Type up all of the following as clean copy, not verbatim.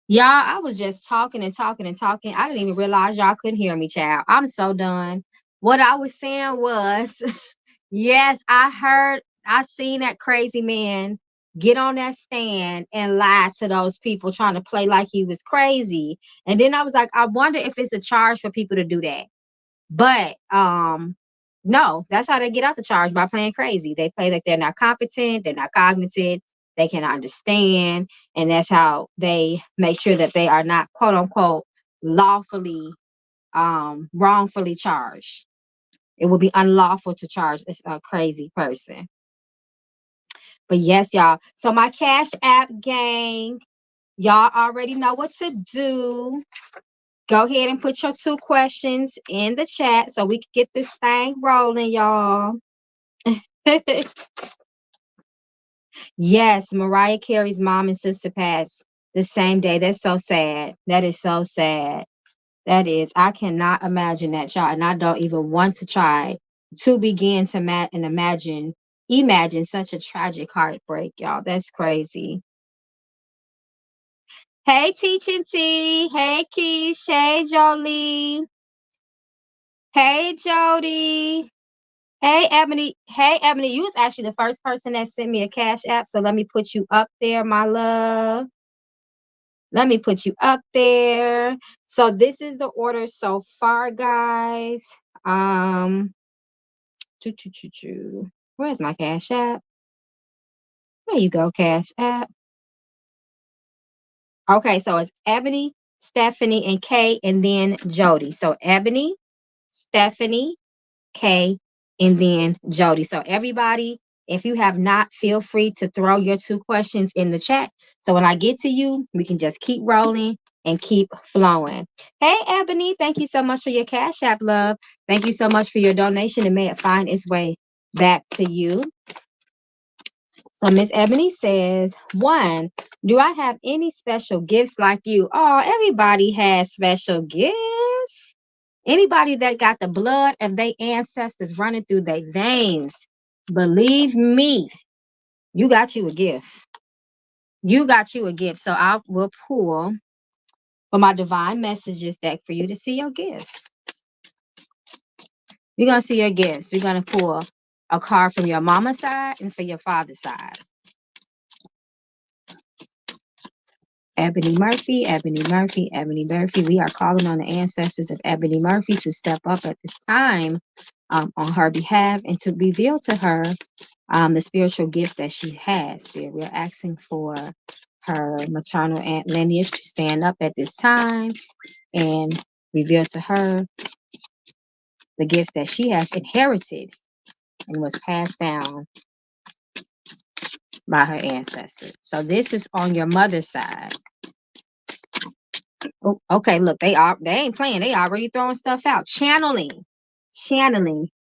Y'all, I was just talking and talking and talking. I didn't even realize y'all couldn't hear me, child. I'm so done. What I was saying was, yes, I seen that crazy man get on that stand and lie to those people trying to play like he was crazy. And then I was like, I wonder if it's a charge for people to do that. But no, that's how they get out the charge, by playing crazy. They play like they're not competent, they're not cognitive, they can understand, and that's how they make sure that they are not quote unquote lawfully wrongfully charged. It would be unlawful to charge a crazy person. But yes, y'all. So my Cash App gang, y'all already know what to do. Go ahead and put your 2 questions in the chat so we can get this thing rolling, y'all. Yes, Mariah Carey's mom and sister passed the same day. That's so sad. That is so sad. That is. I cannot imagine that, y'all, and I don't even want to try to begin to imagine such a tragic heartbreak, y'all. That's crazy. Hey, Teaching T. Hey, Keish. Hey, Jolie. Hey, Jody. Hey, Ebony. Hey, Ebony. You was actually the first person that sent me a Cash App, so let me put you up there, my love. Let me put you up there. So this is the order so far, guys. Um, Where's my Cash App? There you go, Cash App. Okay, so it's Ebony, Stephanie, and Kay, and then Jody. So Ebony, Stephanie, Kay, and then Jody. So everybody, if you have not, feel free to throw your 2 questions in the chat. So when I get to you, we can just keep rolling and keep flowing. Hey, Ebony, thank you so much for your Cash App, love. Thank you so much for your donation, and may it find its way back to you. So Miss Ebony says, one, do I have any special gifts like you? Oh, everybody has special gifts. Anybody that got the blood of their ancestors running through their veins, believe me, you got you a gift. You got you a gift. So I will pull for my divine messages deck for you to see your gifts. You're going to see your gifts. We're going to pull a card from your mama's side and for your father's side. Ebony Murphy, Ebony Murphy, Ebony Murphy. We are calling on the ancestors of Ebony Murphy to step up at this time on her behalf and to reveal to her the spiritual gifts that she has. We're asking for her maternal aunt lineage to stand up at this time and reveal to her the gifts that she has inherited and was passed down by her ancestors. So this is on your mother's side. Oh, okay, look, they ain't playing. They already throwing stuff out. Channeling,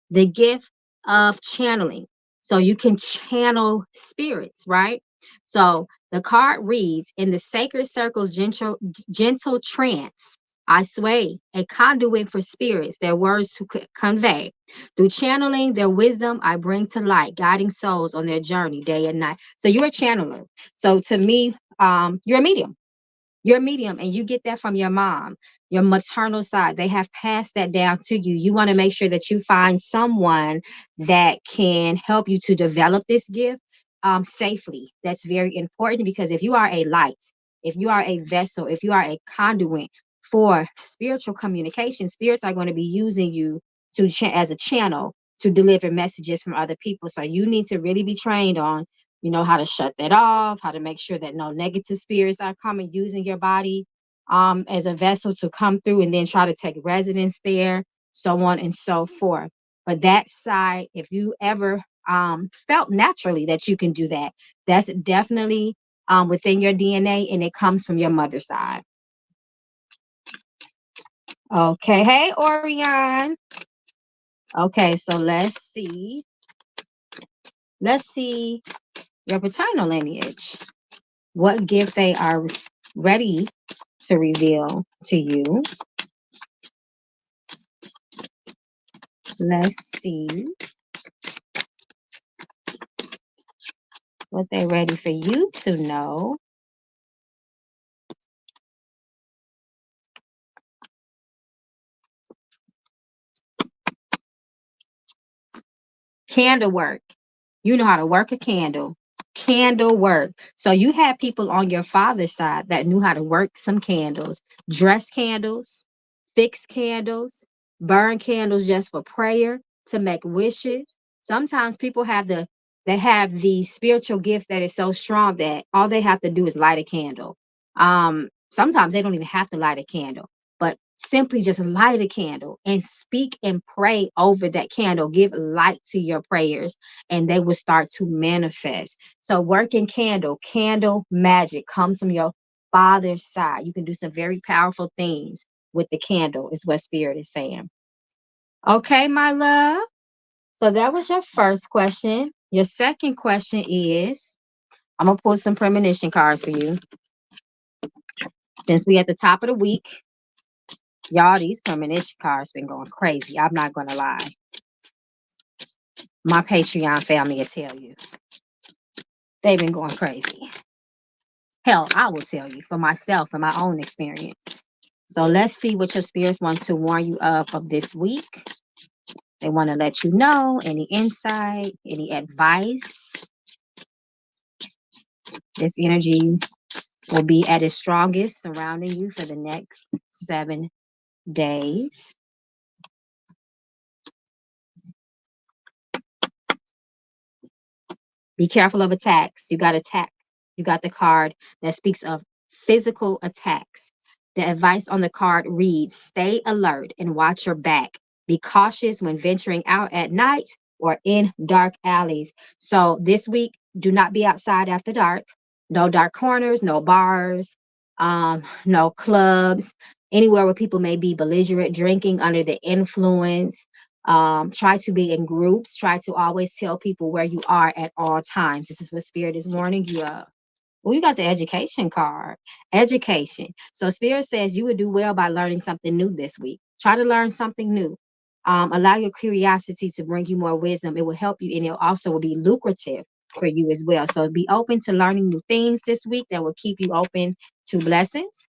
the gift of channeling. So you can channel spirits, right? So the card reads, in the sacred circle's gentle trance, I sway, a conduit for spirits, their words to convey. Through channeling their wisdom, I bring to light, guiding souls on their journey day and night. So you're a channeler. So to me, you're a medium. You're a medium, and you get that from your mom, your maternal side. They have passed that down to you. You want to make sure that you find someone that can help you to develop this gift safely. That's very important, because if you are a light, if you are a vessel, if you are a conduit for spiritual communication, spirits are going to be using you as a channel to deliver messages from other people. So you need to really be trained on, how to shut that off, how to make sure that no negative spirits are coming, using your body as a vessel to come through and then try to take residence there, so on and so forth. But that side, if you ever felt naturally that you can do that, that's definitely within your DNA, and it comes from your mother's side. Okay. Hey, Orion. Okay, so let's see your paternal lineage, what gift they are ready to reveal to you. Let's see what they're ready for you to know. Candle work. You know how to work a candle. Candle work. So you had people on your father's side that knew how to work some candles, dress candles, fix candles, burn candles just for prayer, to make wishes. Sometimes people have the spiritual gift that is so strong that all they have to do is light a candle. Sometimes they don't even have to light a candle, but simply just light a candle and speak and pray over that candle. Give light to your prayers and they will start to manifest. So working candle magic comes from your father's side. You can do some very powerful things with the candle, is what spirit is saying. Okay, my love. So that was your first question. Your second question is, I'm gonna pull some premonition cards for you. Since we at the top of the week, y'all, these premonition cards been going crazy. I'm not gonna lie. My Patreon family will tell you. They've been going crazy. Hell, I will tell you for myself and my own experience. So let's see what your spirits want to warn you of this week. They want to let you know any insight, any advice. This energy will be at its strongest surrounding you for the next 7 days. Be careful of attacks. You got attack. You got the card that speaks of physical attacks. The advice on the card reads, stay alert and watch your back. Be cautious when venturing out at night or in dark alleys. So this week, do not be outside after dark. No dark corners, no bars, no clubs, anywhere where people may be belligerent, drinking under the influence. Try to be in groups. Try to always tell people where you are at all times. This is what spirit is warning you of. Well, you got the education card. Education. So spirit says you would do well by learning something new this week. Try to learn something new. Allow your curiosity to bring you more wisdom. It will help you, and it also will be lucrative for you as well. So be open to learning new things this week that will keep you open to blessings.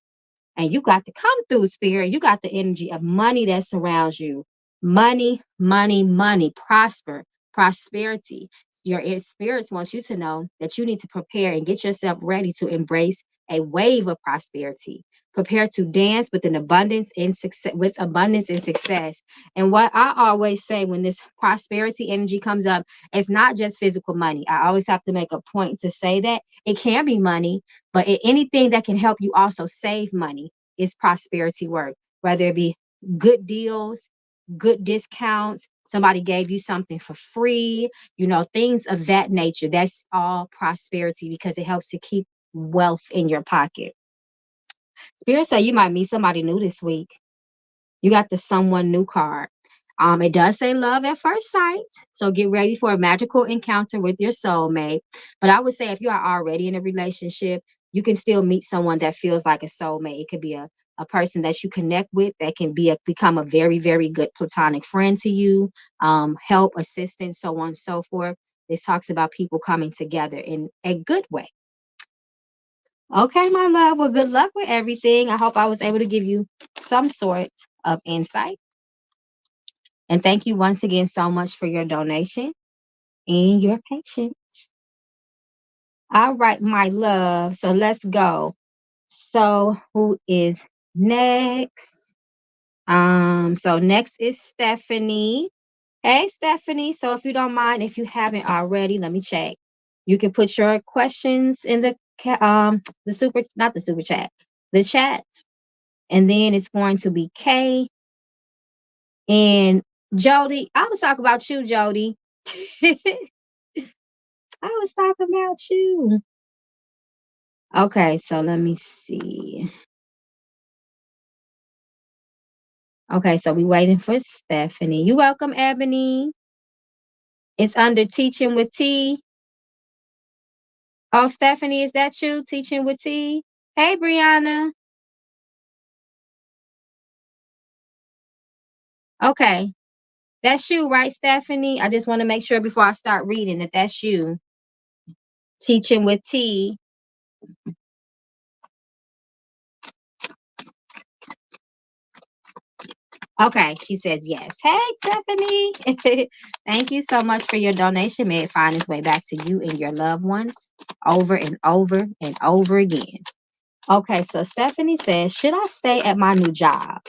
And you got to come through, spirit. You got the energy of money that surrounds you. Money, money, money. Prosperity. Your spirits wants you to know that you need to prepare and get yourself ready to embrace a wave of prosperity. Prepare to dance with an abundance and success, with abundance and success. And what I always say when this prosperity energy comes up, it's not just physical money. I always have to make a point to say that it can be money, but anything that can help you also save money is prosperity work, whether it be good deals, good discounts, somebody gave you something for free, things of that nature. That's all prosperity because it helps to keep wealth in your pocket. Spirit say you might meet somebody new this week. You got the someone new card. It does say love at first sight. So get ready for a magical encounter with your soulmate. But I would say if you are already in a relationship, you can still meet someone that feels like a soulmate. It could be a person that you connect with that can become a very, very good platonic friend to you, help, assistance, so on and so forth. This talks about people coming together in a good way. Okay, my love. Well, good luck with everything. I hope I was able to give you some sort of insight. And thank you once again so much for your donation and your patience. All right, my love. So let's go. So who is next? So next is Stephanie. Hey, Stephanie. So if you don't mind, if you haven't already, let me check. You can put your questions in not the super chat, the chat. And then it's going to be Kay and Jody. I was talking about you, Jody. I was talking about you. Okay, so let me see. Okay, so we waiting for Stephanie. You welcome, Ebony. It's under Teaching with T. Oh, Stephanie, is that you? Teaching with T? Hey, Brianna. Okay, that's you, right, Stephanie? I just want to make sure before I start reading that that's you. Teaching with T. Okay, she says yes. Hey, Stephanie. Thank you so much for your donation. May it find its way back to you and your loved ones over and over and over again. Okay, so Stephanie says, should I stay at my new job?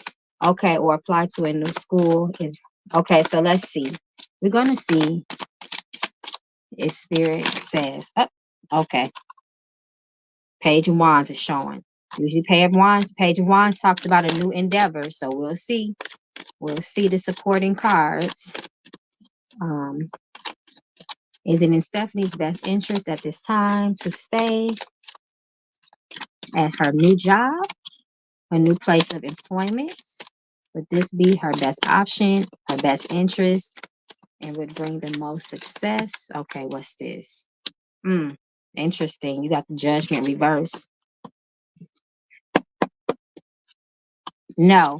Okay, or apply to a new school? Is okay, so let's see. We're gonna see if Spirit says, oh, okay, Page of Wands is showing. Usually Page of Wands talks about a new endeavor. So we'll see. We'll see the supporting cards. Um, is it in Stephanie's best interest at this time to stay at her new job, her new place of employment? Would this be her best option, her best interest, and would bring the most success? Okay, what's this? Interesting. You got the Judgment reverse. No.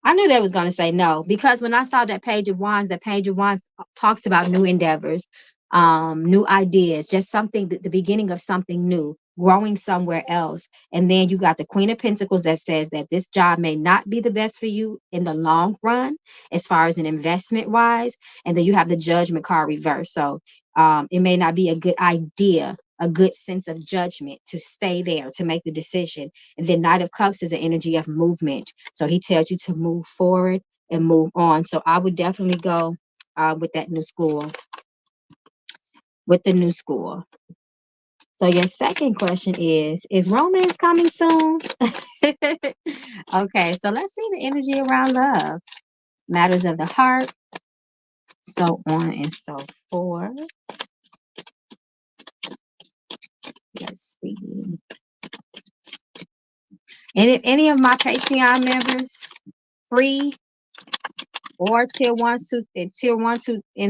I knew they was going to say no because when I saw that Page of Wands talks about new endeavors, new ideas, just something, the beginning of something new, growing somewhere else. And then you got the Queen of Pentacles that says that this job may not be the best for you in the long run, as far as an investment wise. And then you have the Judgment card reverse. So it may not be a good idea, a good sense of judgment to stay there, to make the decision. And then Knight of Cups is the energy of movement. So he tells you to move forward and move on. So I would definitely go with that new school, with the new school. So your second question is romance coming soon? Okay, so let's see the energy around love, matters of the heart, so on and so forth. Let's see. And if any of my Patreon members, free or tier 1, 2, and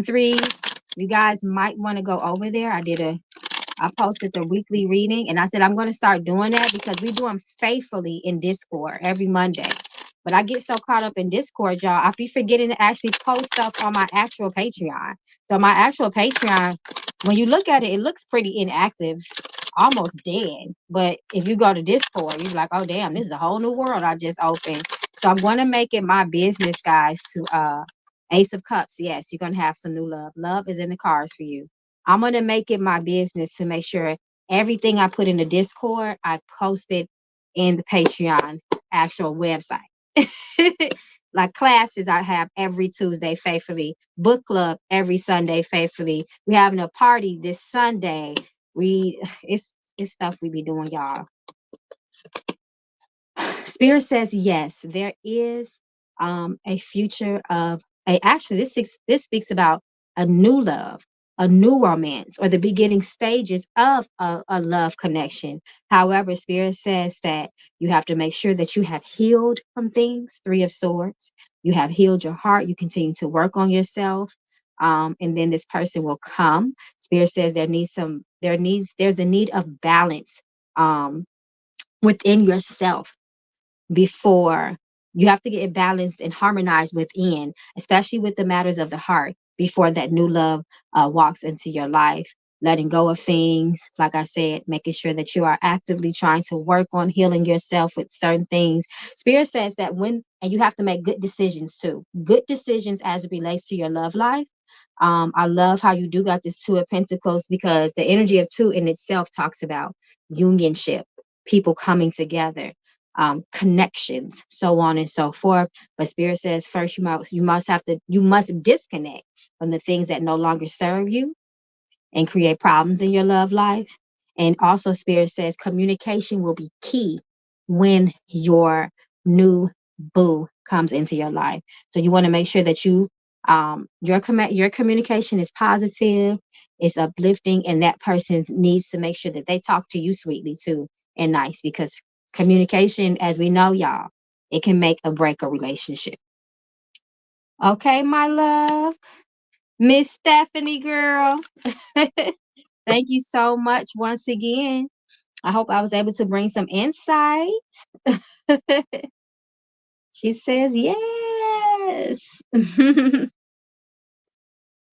3s, you guys might want to go over there. I posted the weekly reading and I said I'm going to start doing that because we do them faithfully in Discord every Monday. But I get so caught up in Discord, y'all, I be forgetting to actually post stuff on my actual Patreon. So my actual Patreon, when you look at it, it looks pretty inactive, almost dead. But if you go to Discord, you're like, oh damn, this is a whole new world I just opened. So I'm going to make it my business, guys, to Ace of Cups. Yes, you're going to have some new love. Love is in the cards for you. I'm going to make it my business to make sure everything I put in the Discord, I post it in the Patreon actual website. Like classes, I have every Tuesday faithfully. Book club every Sunday faithfully. We're having a party this Sunday. It's stuff we be doing, y'all. Spirit says yes, there is a future of actually this speaks about a new love, a new romance, or the beginning stages of a love connection. However, Spirit says that you have to make sure that you have healed from things. 3 of Swords. You have healed your heart. You continue to work on yourself. And then this person will come. Spirit says there's a need of balance within yourself before you have to get it balanced and harmonized within, especially with the matters of the heart, before that new love walks into your life. Letting go of things, like I said, making sure that you are actively trying to work on healing yourself with certain things. Spirit says that and you have to make good decisions too. Good decisions as it relates to your love life. I love how you do got this 2 of Pentacles because the energy of 2 in itself talks about unionship, people coming together, connections, so on and so forth. But Spirit says first you must disconnect from the things that no longer serve you and create problems in your love life. And also Spirit says communication will be key when your new boo comes into your life. So you want to make sure that your communication is positive, it's uplifting, and that person needs to make sure that they talk to you sweetly too and nice, because communication, as we know, y'all, it can make or break a relationship. Okay, my love. Miss Stephanie girl. Thank you so much once again. I hope I was able to bring some insight. She says yes.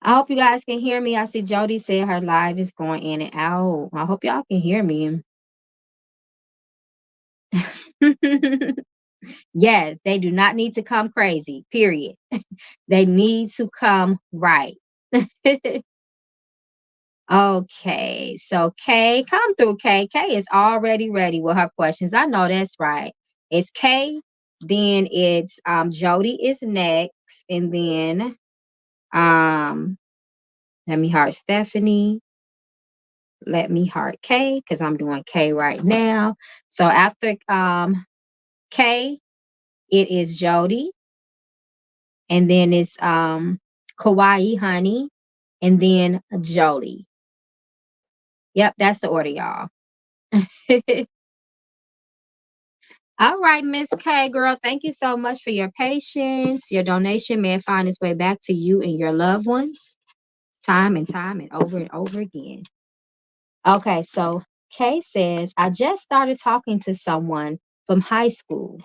I hope you guys can hear me. I see Jody said her live is going in and out. I hope y'all can hear me. Yes, they do not need to come crazy, period. They need to come right. Okay, so Kay, come through, Kay. Kay is already ready with her questions. I know that's right. It's Kay, then it's Jody is next, and then um let me heart Stephanie. Let me heart Kay because I'm doing Kay right now. So after Kay, it is Jody, and then it's Kawaii Honey, and then Jolie. Yep, that's the order, y'all. All right, Miss K, girl, thank you so much for your patience. Your donation may find its way back to you and your loved ones time and over again. Okay, so Kay says, I just started talking to someone from high school.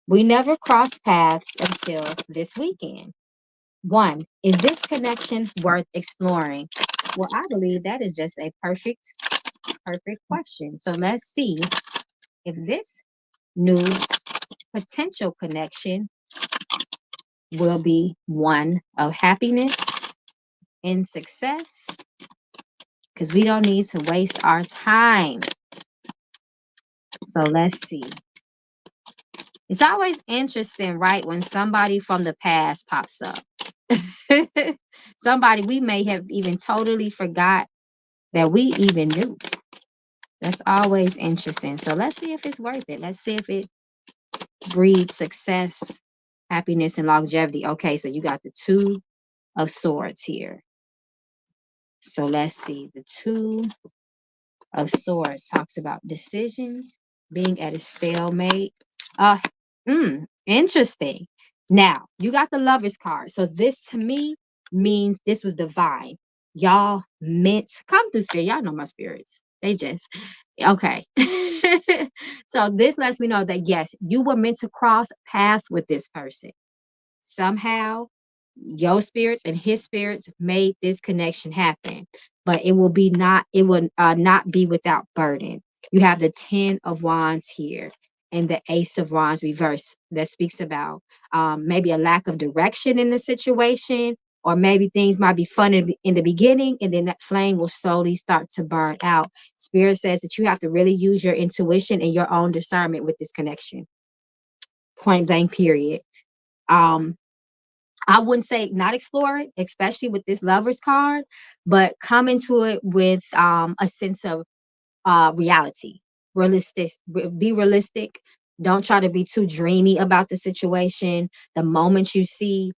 We never crossed paths until this weekend. One, is this connection worth exploring? Well, I believe that is just a perfect question. So let's see if this new potential connection will be one of happiness and success because we don't need to waste our time. So let's see. It's always interesting, right, when somebody from the past pops up. Somebody we may have even totally forgot that we even knew. That's always interesting. So let's see if it's worth it. Let's see if it breeds success, happiness, and longevity. Okay, so you got the Two of Swords here. So let's see. The Two of Swords talks about decisions, being at a stalemate. Uh, interesting. Now, you got the Lover's card. So this to me means this was divine. Y'all meant come through spirit. Y'all know my spirits. They just okay. So this lets me know that yes, you were meant to cross paths with this person somehow. Your spirits and his spirits made this connection happen, but it will not be without burden. You have the 10 of Wands here and the Ace of Wands reverse that speaks about maybe a lack of direction in the situation, or maybe things might be fun in the beginning and then that flame will slowly start to burn out. Spirit says that you have to really use your intuition and your own discernment with this connection, point blank period. um I wouldn't say not explore it, especially with this Lover's card, but come into it with a sense of reality, be realistic. Don't try to be too dreamy about the situation. The moment you see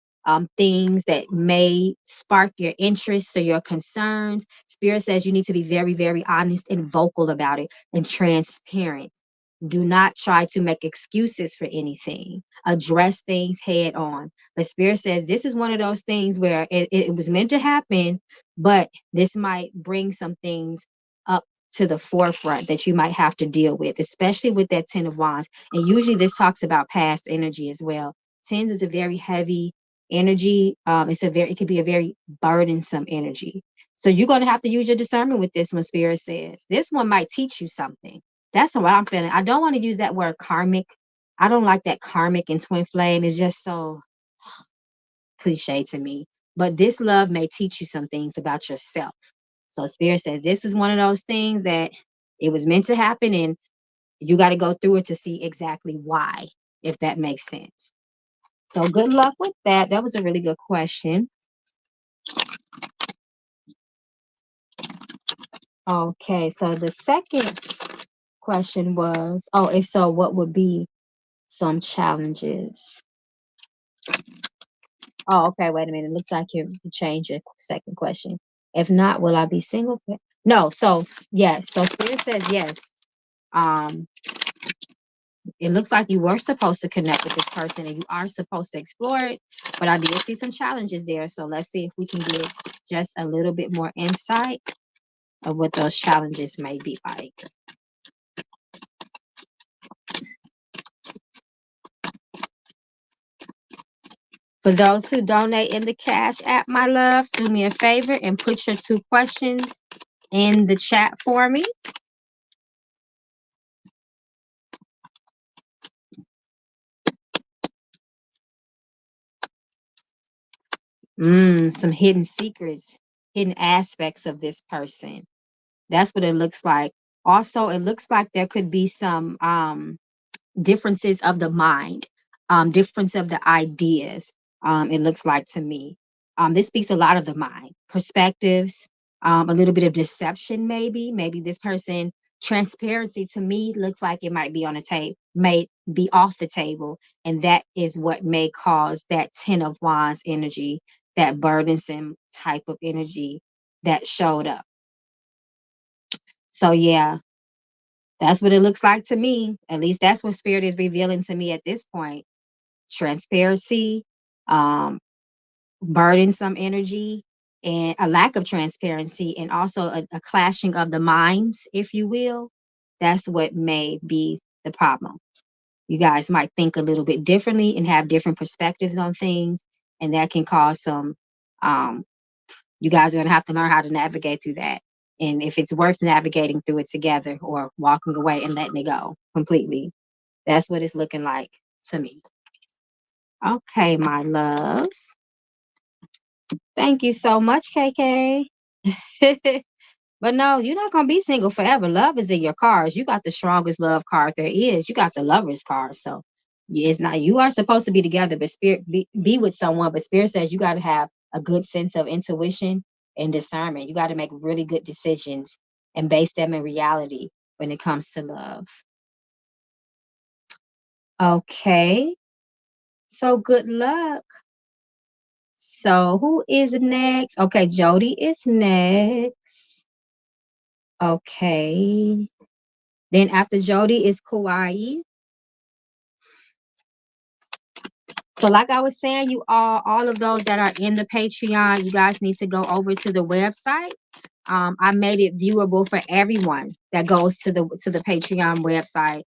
things that may spark your interest or your concerns, Spirit says you need to be very, very honest and vocal about it and transparent. Do not try to make excuses for anything. Address things head on. But Spirit says this is one of those things where it was meant to happen, but this might bring some things up to the forefront that you might have to deal with, especially with that 10 of Wands. And usually this talks about past energy as well. Tens is a very heavy energy. It could be a very burdensome energy. So you're going to have to use your discernment with this one. Spirit says this one might teach you something. That's what I'm feeling. I don't want to use that word karmic. I don't like that karmic and twin flame. It's just so cliche to me. But this love may teach you some things about yourself. So Spirit says this is one of those things that it was meant to happen, and you got to go through it to see exactly why, if that makes sense. So good luck with that. That was a really good question. Okay, so the second question was, oh, if so, what would be some challenges? Oh, okay, wait a minute. It looks like you changed your second question. If not, will I be single? No, so yes. So Spirit says yes. Um, it looks like you were supposed to connect with this person and you are supposed to explore it, but I did see some challenges there. So let's see if we can get just a little bit more insight of what those challenges may be like. For those who donate in the Cash App, my loves, do me a favor and put your 2 questions in the chat for me. Some hidden secrets, hidden aspects of this person. That's what it looks like. Also, it looks like there could be some differences of the mind, difference of the ideas. It looks like to me. This speaks a lot of the mind, perspectives, a little bit of deception, maybe. Maybe this person, transparency to me looks like it might be on a tape, may be off the table. And that is what may cause that 10 of Wands energy, that burdensome type of energy that showed up. So, yeah, that's what it looks like to me. At least that's what spirit is revealing to me at this point. Transparency, um, burdensome energy, and a lack of transparency, and also a clashing of the minds, if you will. That's what may be the problem. You guys might think a little bit differently and have different perspectives on things, and that can cause some. Um, you guys are going to have to learn how to navigate through that. And if it's worth navigating through it together or walking away and letting it go completely. That's what it's looking like to me. Okay, my loves. Thank you so much, KK. But no, you're not gonna be single forever. Love is in your cards. You got the strongest love card there is. You got the lover's card. So it's not, you are supposed to be together, but spirit be with someone. But spirit says you got to have a good sense of intuition and discernment. You got to make really good decisions and base them in reality when it comes to love. Okay. So good luck. So who is next? Okay, Jody is next. Okay. Then after Jody is Kauai. So like I was saying, you all of those that are in the Patreon, you guys need to go over to the website. I made it viewable for everyone that goes to the Patreon website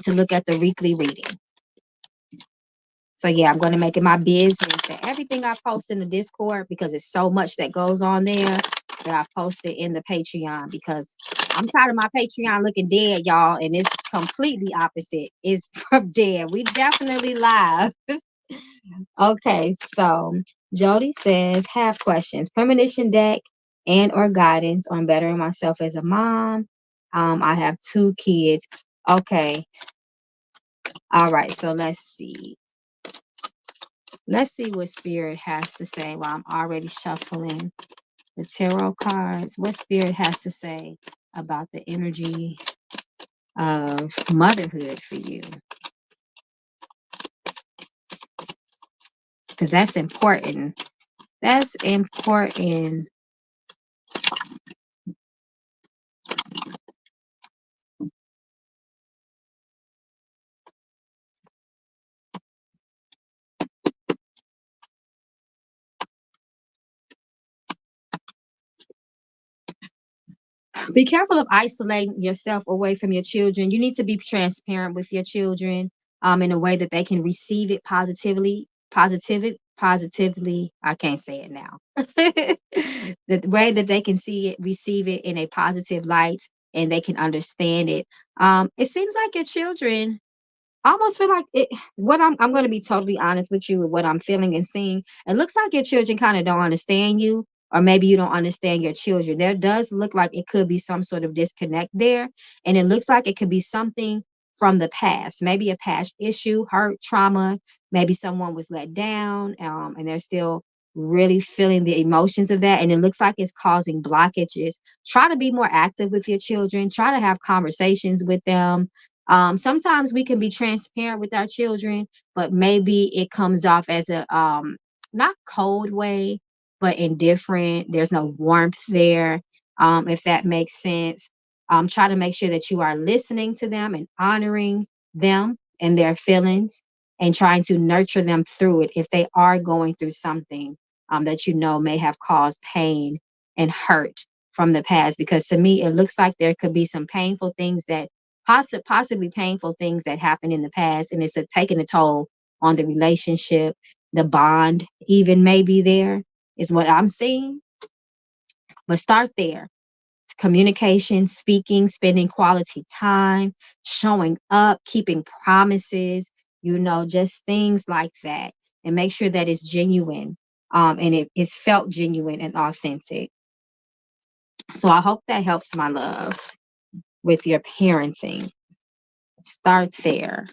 to look at the weekly reading. So yeah, I'm going to make it my business that everything I post in the Discord, because it's so much that goes on there, that I posted in the Patreon, because I'm tired of my Patreon looking dead, y'all, and it's completely opposite. It's dead. We definitely live. Okay, so Jody says, have questions. Premonition deck and or guidance on bettering myself as a mom. I have 2 kids. Okay. All right, so let's see. Let's see what Spirit has to say while I'm already shuffling the tarot cards. What Spirit has to say about the energy of motherhood for you. Because that's important. That's important. Be careful of isolating yourself away from your children. You need to be transparent with your children in a way that they can receive it positively. I can't say it now. The way that they can see it, receive it in a positive light, and they can understand it. It seems like your children, I almost feel like it. What I'm going to be totally honest with you with what I'm feeling and seeing. It looks like your children kind of don't understand you, or maybe you don't understand your children. There does look like it could be some sort of disconnect there, and it looks like it could be something from the past, maybe a past issue, hurt, trauma. Maybe someone was let down, and they're still really feeling the emotions of that, and it looks like it's causing blockages. Try to be more active with your children. Try to have conversations with them. Sometimes we can be transparent with our children, but maybe it comes off as a not cold way, but indifferent. There's no warmth there, if that makes sense. Try to make sure that you are listening to them and honoring them and their feelings, and trying to nurture them through it if they are going through something that you know may have caused pain and hurt from the past. Because to me, it looks like there could be some painful things that possibly painful things that happened in the past, and it's taking a toll on the relationship, the bond, even maybe there is what I'm seeing. But start there. Communication, speaking, spending quality time, showing up, keeping promises, just things like that. And make sure that it's genuine. and it is felt genuine and authentic. So I hope that helps, my love, with your parenting. Start there.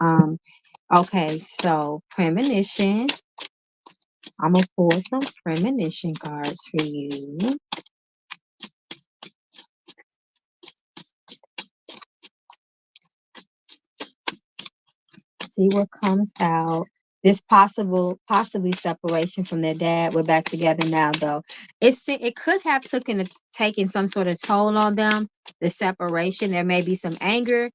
Um, okay, so premonition. I'm gonna pull some premonition cards for you. See what comes out. This possibly separation from their dad. We're back together now, though. It could have taken some sort of toll on them. The separation. There may be some anger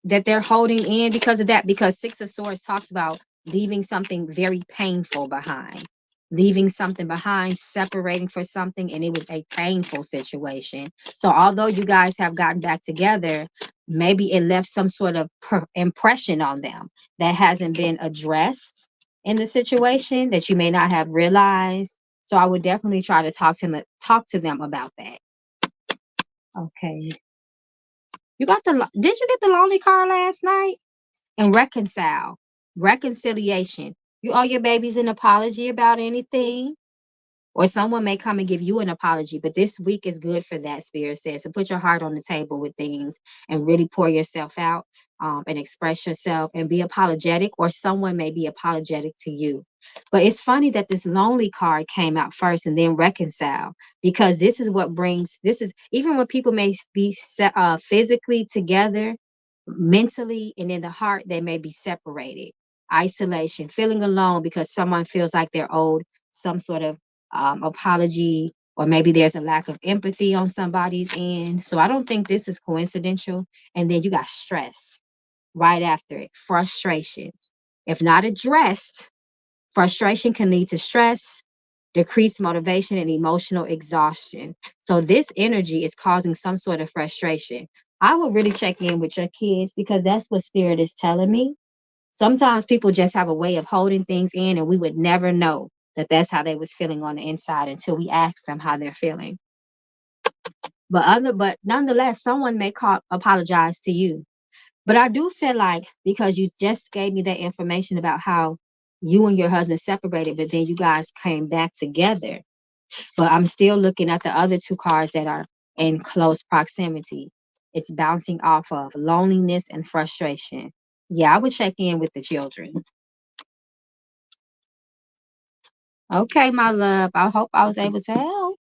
that they're holding in because of that, because Six of Swords talks about leaving something very painful behind, leaving something behind, separating for something, and it was a painful situation. So although you guys have gotten back together, maybe it left some sort of impression on them that hasn't been addressed in the situation, that you may not have realized. So I would definitely try to talk to them about that. Okay. Did you get the lonely card last night? And reconciliation. You owe your babies an apology about anything, or someone may come and give you an apology, but this week is good for that, Spirit says. So put your heart on the table with things and really pour yourself out, and express yourself and be apologetic, or someone may be apologetic to you. But it's funny that this lonely card came out first and then reconcile, because this is even when people may be physically together, mentally and in the heart, they may be separated. Isolation, feeling alone because someone feels like they're owed some sort of apology, or maybe there's a lack of empathy on somebody's end. So I don't think this is coincidental. And then you got stress right after it, frustrations. If not addressed, frustration can lead to stress, decreased motivation, and emotional exhaustion. So this energy is causing some sort of frustration. I will really check in with your kids, because that's what Spirit is telling me. Sometimes people just have a way of holding things in, and we would never know that that's how they was feeling on the inside until we ask them how they're feeling. But nonetheless, someone may apologize to you. But I do feel like, because you just gave me that information about how you and your husband separated, but then you guys came back together. But I'm still looking at the other two cards that are in close proximity. It's bouncing off of loneliness and frustration. Yeah, I would check in with the children. Okay, my love. I hope I was able to help.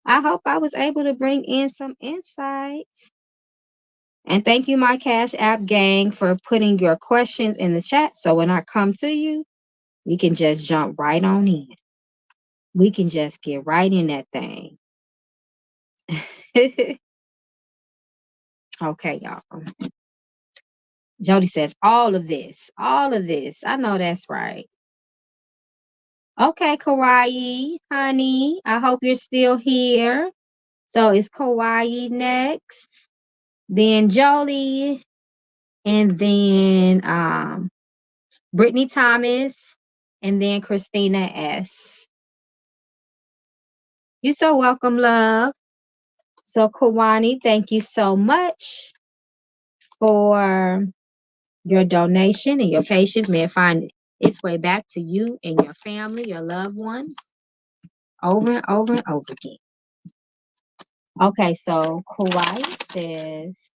I hope I was able to bring in some insights. And thank you, my Cash App gang, for putting your questions in the chat. So when I come to you, we can just jump right on in. We can just get right in that thing. Okay, y'all. Jody says, all of this, all of this. I know that's right. Okay, Kawaii, honey. I hope you're still here. So it's Kawaii next, then Jolie, and then Brittany Thomas, and then Christina S. You're so welcome, love. So Kawani, thank you so much for your donation and your patience. May it find its way back to you and your family, your loved ones, over and over and over again. Okay, so Kawhi says,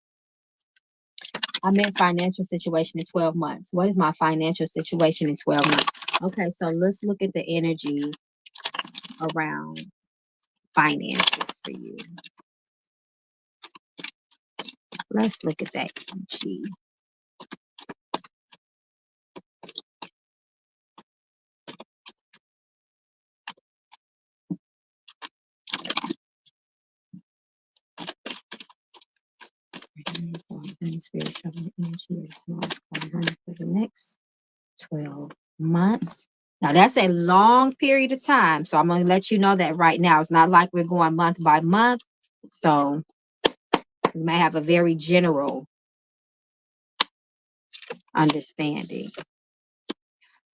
I'm in financial situation in 12 months. What is my financial situation in 12 months? Okay, so let's look at the energy around finances for you. Let's look at that energy. Spiritual energy for the next 12 months. Now that's a long period of time. So I'm going to let you know that right now. It's not like we're going month by month. So you may have a very general understanding.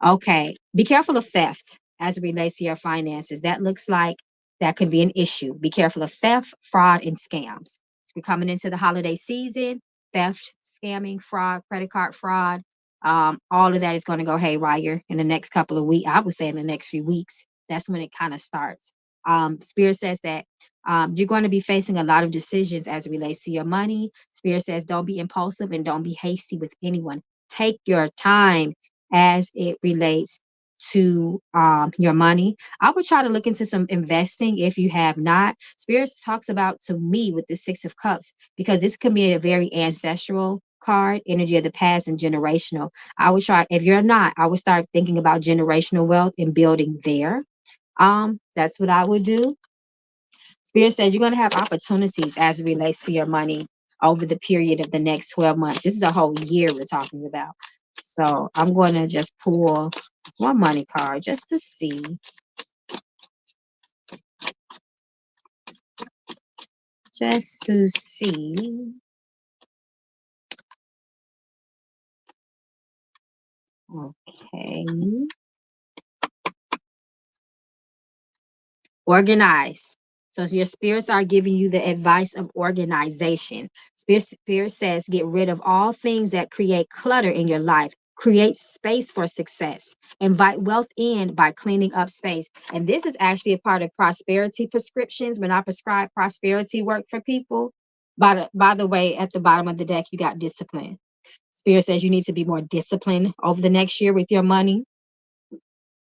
Okay. Be careful of theft as it relates to your finances. That looks like that could be an issue. Be careful of theft, fraud, and scams. We're coming into the holiday season. Theft, scamming, fraud, credit card fraud. all of that is going to go haywire in the next couple of weeks. I would say in the next few weeks. That's when it kind of starts. Spirit says that you're going to be facing a lot of decisions as it relates to your money. Spirit says don't be impulsive and don't be hasty with anyone. Take your time as it relates to your money. I would try to look into some investing if you have not. Spirit talks about to me with the Six of Cups because this can be a very ancestral card, energy of the past and generational. I would try, if you're not, I would start thinking about generational wealth and building there. That's what I would do. Spirit says you're going to have opportunities as it relates to your money over the period of the next 12 months. This is a whole year we're talking about. So I'm going to just pull one money card just to see. Just to see. Okay. Organize. So your spirits are giving you the advice of organization. Spirit says get rid of all things that create clutter in your life. Create space for success. Invite wealth in by cleaning up space. And this is actually a part of prosperity prescriptions. When I prescribe prosperity work for people, by the way, at the bottom of the deck, you got discipline. Spirit says you need to be more disciplined over the next year with your money.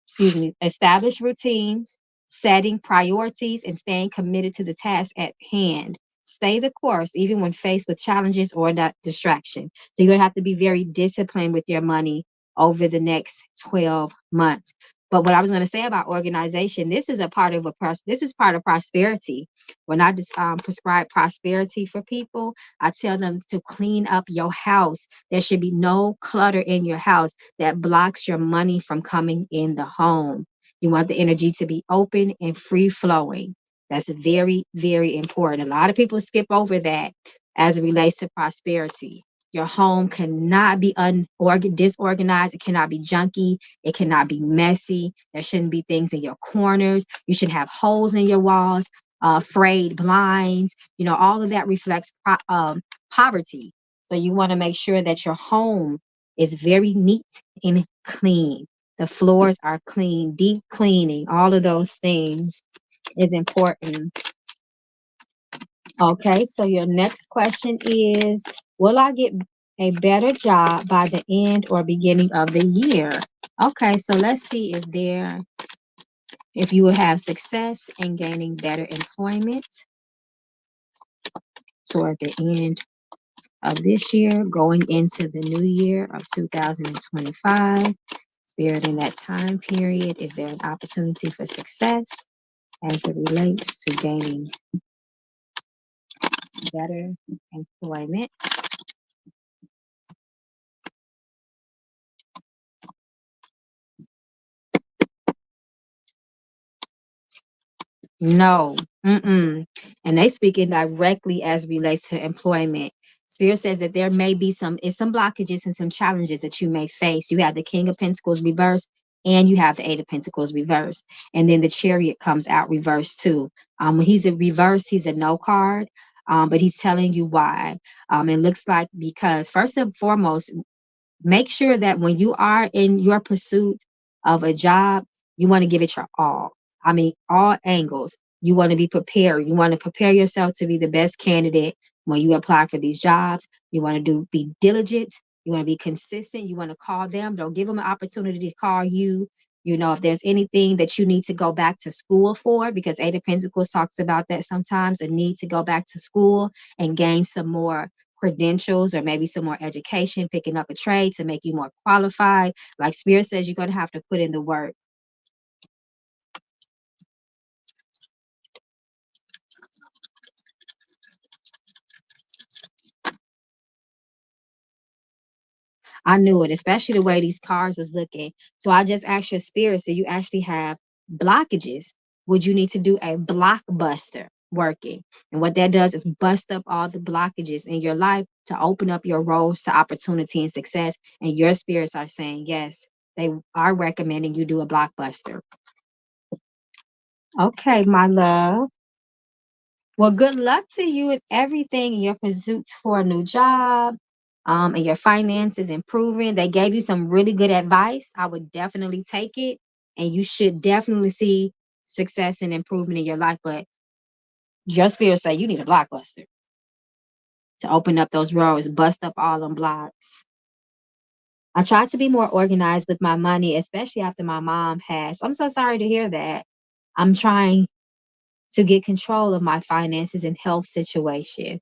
Excuse me, establish routines, setting priorities, and staying committed to the task at hand. Stay the course, even when faced with challenges or distraction. So you're going to have to be very disciplined with your money over the next 12 months. But what I was going to say about organization, this is a part of this is part of prosperity. When I just prescribe prosperity for people, I tell them to clean up your house. There should be no clutter in your house that blocks your money from coming in the home. You want the energy to be open and free flowing. That's very, very important. A lot of people skip over that as it relates to prosperity. Your home cannot be disorganized. It cannot be junky. It cannot be messy. There shouldn't be things in your corners. You should have holes in your walls, frayed blinds. You know, all of that reflects poverty. So you want to make sure that your home is very neat and clean. The floors are clean, deep cleaning, all of those things is important. Okay, so your next question is, will I get a better job by the end or beginning of the year? Okay, so let's see if you will have success in gaining better employment toward the end of this year, going into the new year of 2025. Spirit in that time period, is there an opportunity for success as it relates to gaining better employment? No. Mm-mm. And they speaking directly as relates to employment. Spirit says that there may be some blockages and some challenges that you may face. You have the King of Pentacles reversed and you have the Eight of Pentacles reversed. And then the Chariot comes out reversed too. When he's in reverse, he's a no card. But he's telling you why. It looks like because first and foremost, make sure that when you are in your pursuit of a job, you want to give it your all. I mean, all angles. You want to be prepared. You want to prepare yourself to be the best candidate when you apply for these jobs. You want to be diligent. You want to be consistent. You want to call them. Don't give them an opportunity to call you. You know, if there's anything that you need to go back to school for, because Eight of Pentacles talks about that sometimes, a need to go back to school and gain some more credentials or maybe some more education, picking up a trade to make you more qualified. Like Spirit says, you're going to have to put in the work. I knew it, especially the way these cars was looking. So I just asked your spirits, do you actually have blockages? Would you need to do a blockbuster working? And what that does is bust up all the blockages in your life to open up your roads to opportunity and success. And your spirits are saying, yes, they are recommending you do a blockbuster. Okay, my love. Well, good luck to you in everything in your pursuits for a new job. and your finances improving. They gave you some really good advice. I would definitely take it, and you should definitely see success and improvement in your life. But your spirit say you need a blockbuster to open up those roads, bust up all them blocks. I tried to be more organized with my money, especially after my mom passed. I'm so sorry to hear that. I'm trying to get control of my finances and health situation.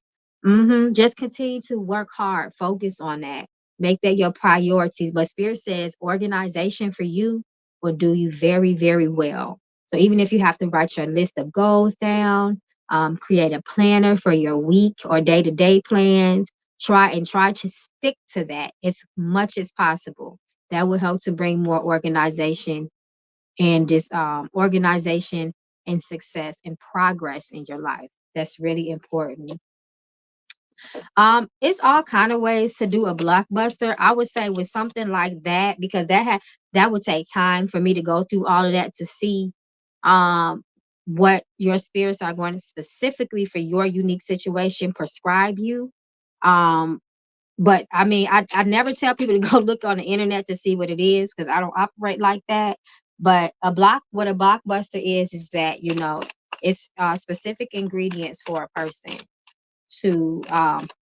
Just continue to work hard, focus on that, make that your priorities. But Spirit says organization for you will do you very, very well. So even if you have to write your list of goals down, create a planner for your week or day-to-day plans, try to stick to that as much as possible. That will help to bring more organization and this organization and success and progress in your life. That's really important. It's all kind of ways to do a blockbuster. I would say with something like that, because that would take time for me to go through all of that to see um what your spirits are going to specifically for your unique situation prescribe you. Um, but I mean, I never tell people to go look on the internet to see what it is because I don't operate like that. But what a blockbuster is that, it's specific ingredients for a person to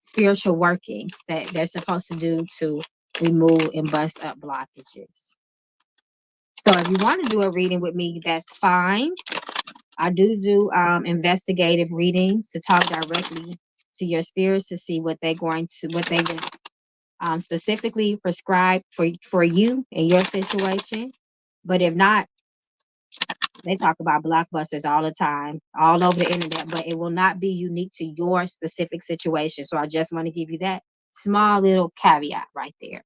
spiritual workings that they're supposed to do to remove and bust up blockages. So if you want to do a reading with me, that's fine. I do investigative readings to talk directly to your spirits to see what they would specifically prescribed for you and your situation. But if not, they talk about blockbusters all the time, all over the internet, but it will not be unique to your specific situation. So I just want to give you that small little caveat right there.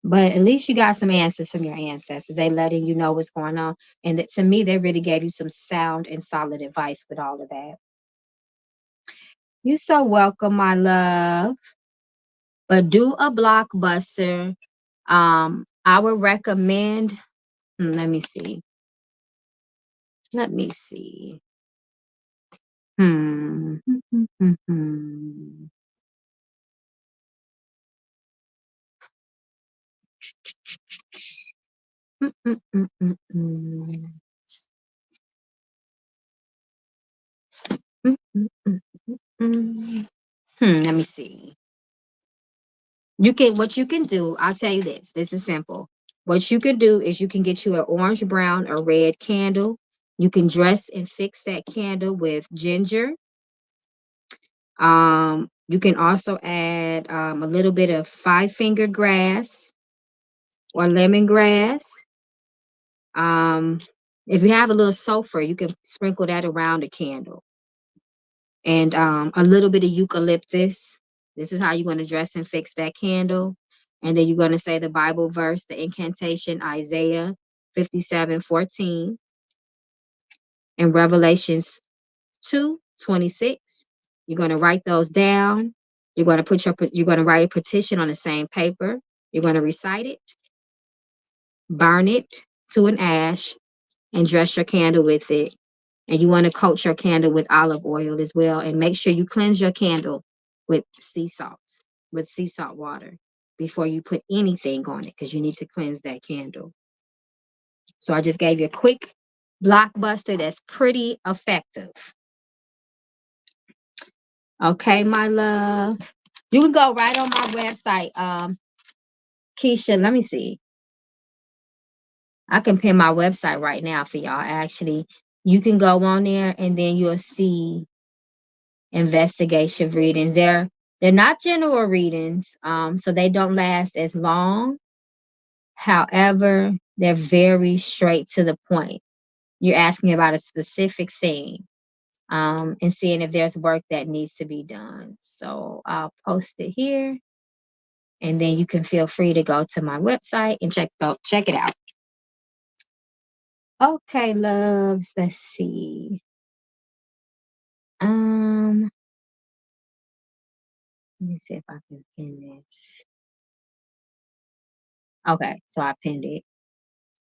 But at least you got some answers from your ancestors. They letting you know what's going on. And that, to me, they really gave you some sound and solid advice with all of that. You're so welcome, my love. But do a blockbuster. I would recommend, let me see. Let me see. Hmm. Let me see. What you can do, I'll tell you this. This is simple. What you can do is you can get you an orange, brown, or red candle. You can dress and fix that candle with ginger. You can also add a little bit of five-finger grass or lemongrass. If you have a little sulfur, you can sprinkle that around the candle. And a little bit of eucalyptus. This is how you're going to dress and fix that candle. And then you're going to say the Bible verse, the incantation, Isaiah 57:14, and Revelations 2:26. You're going to write those down. You're going to write a petition on the same paper. You're going to recite it, burn it to an ash, and dress your candle with it. And you want to coat your candle with olive oil as well. And make sure you cleanse your candle with sea salt water before you put anything on it, because you need to cleanse that candle. So I just gave you a quick blockbuster that's pretty effective. Okay, my love. You can go right on my website, Keisha. Let me see. I can pin my website right now for y'all. Actually, you can go on there and then you'll see investigation readings. They're not general readings, so they don't last as long. However, they're very straight to the point. You're asking about a specific thing, and seeing if there's work that needs to be done. So I'll post it here, and then you can feel free to go to my website and check it out. Okay, loves. Let's see. Let me see if I can pin this. Okay, so I pinned it.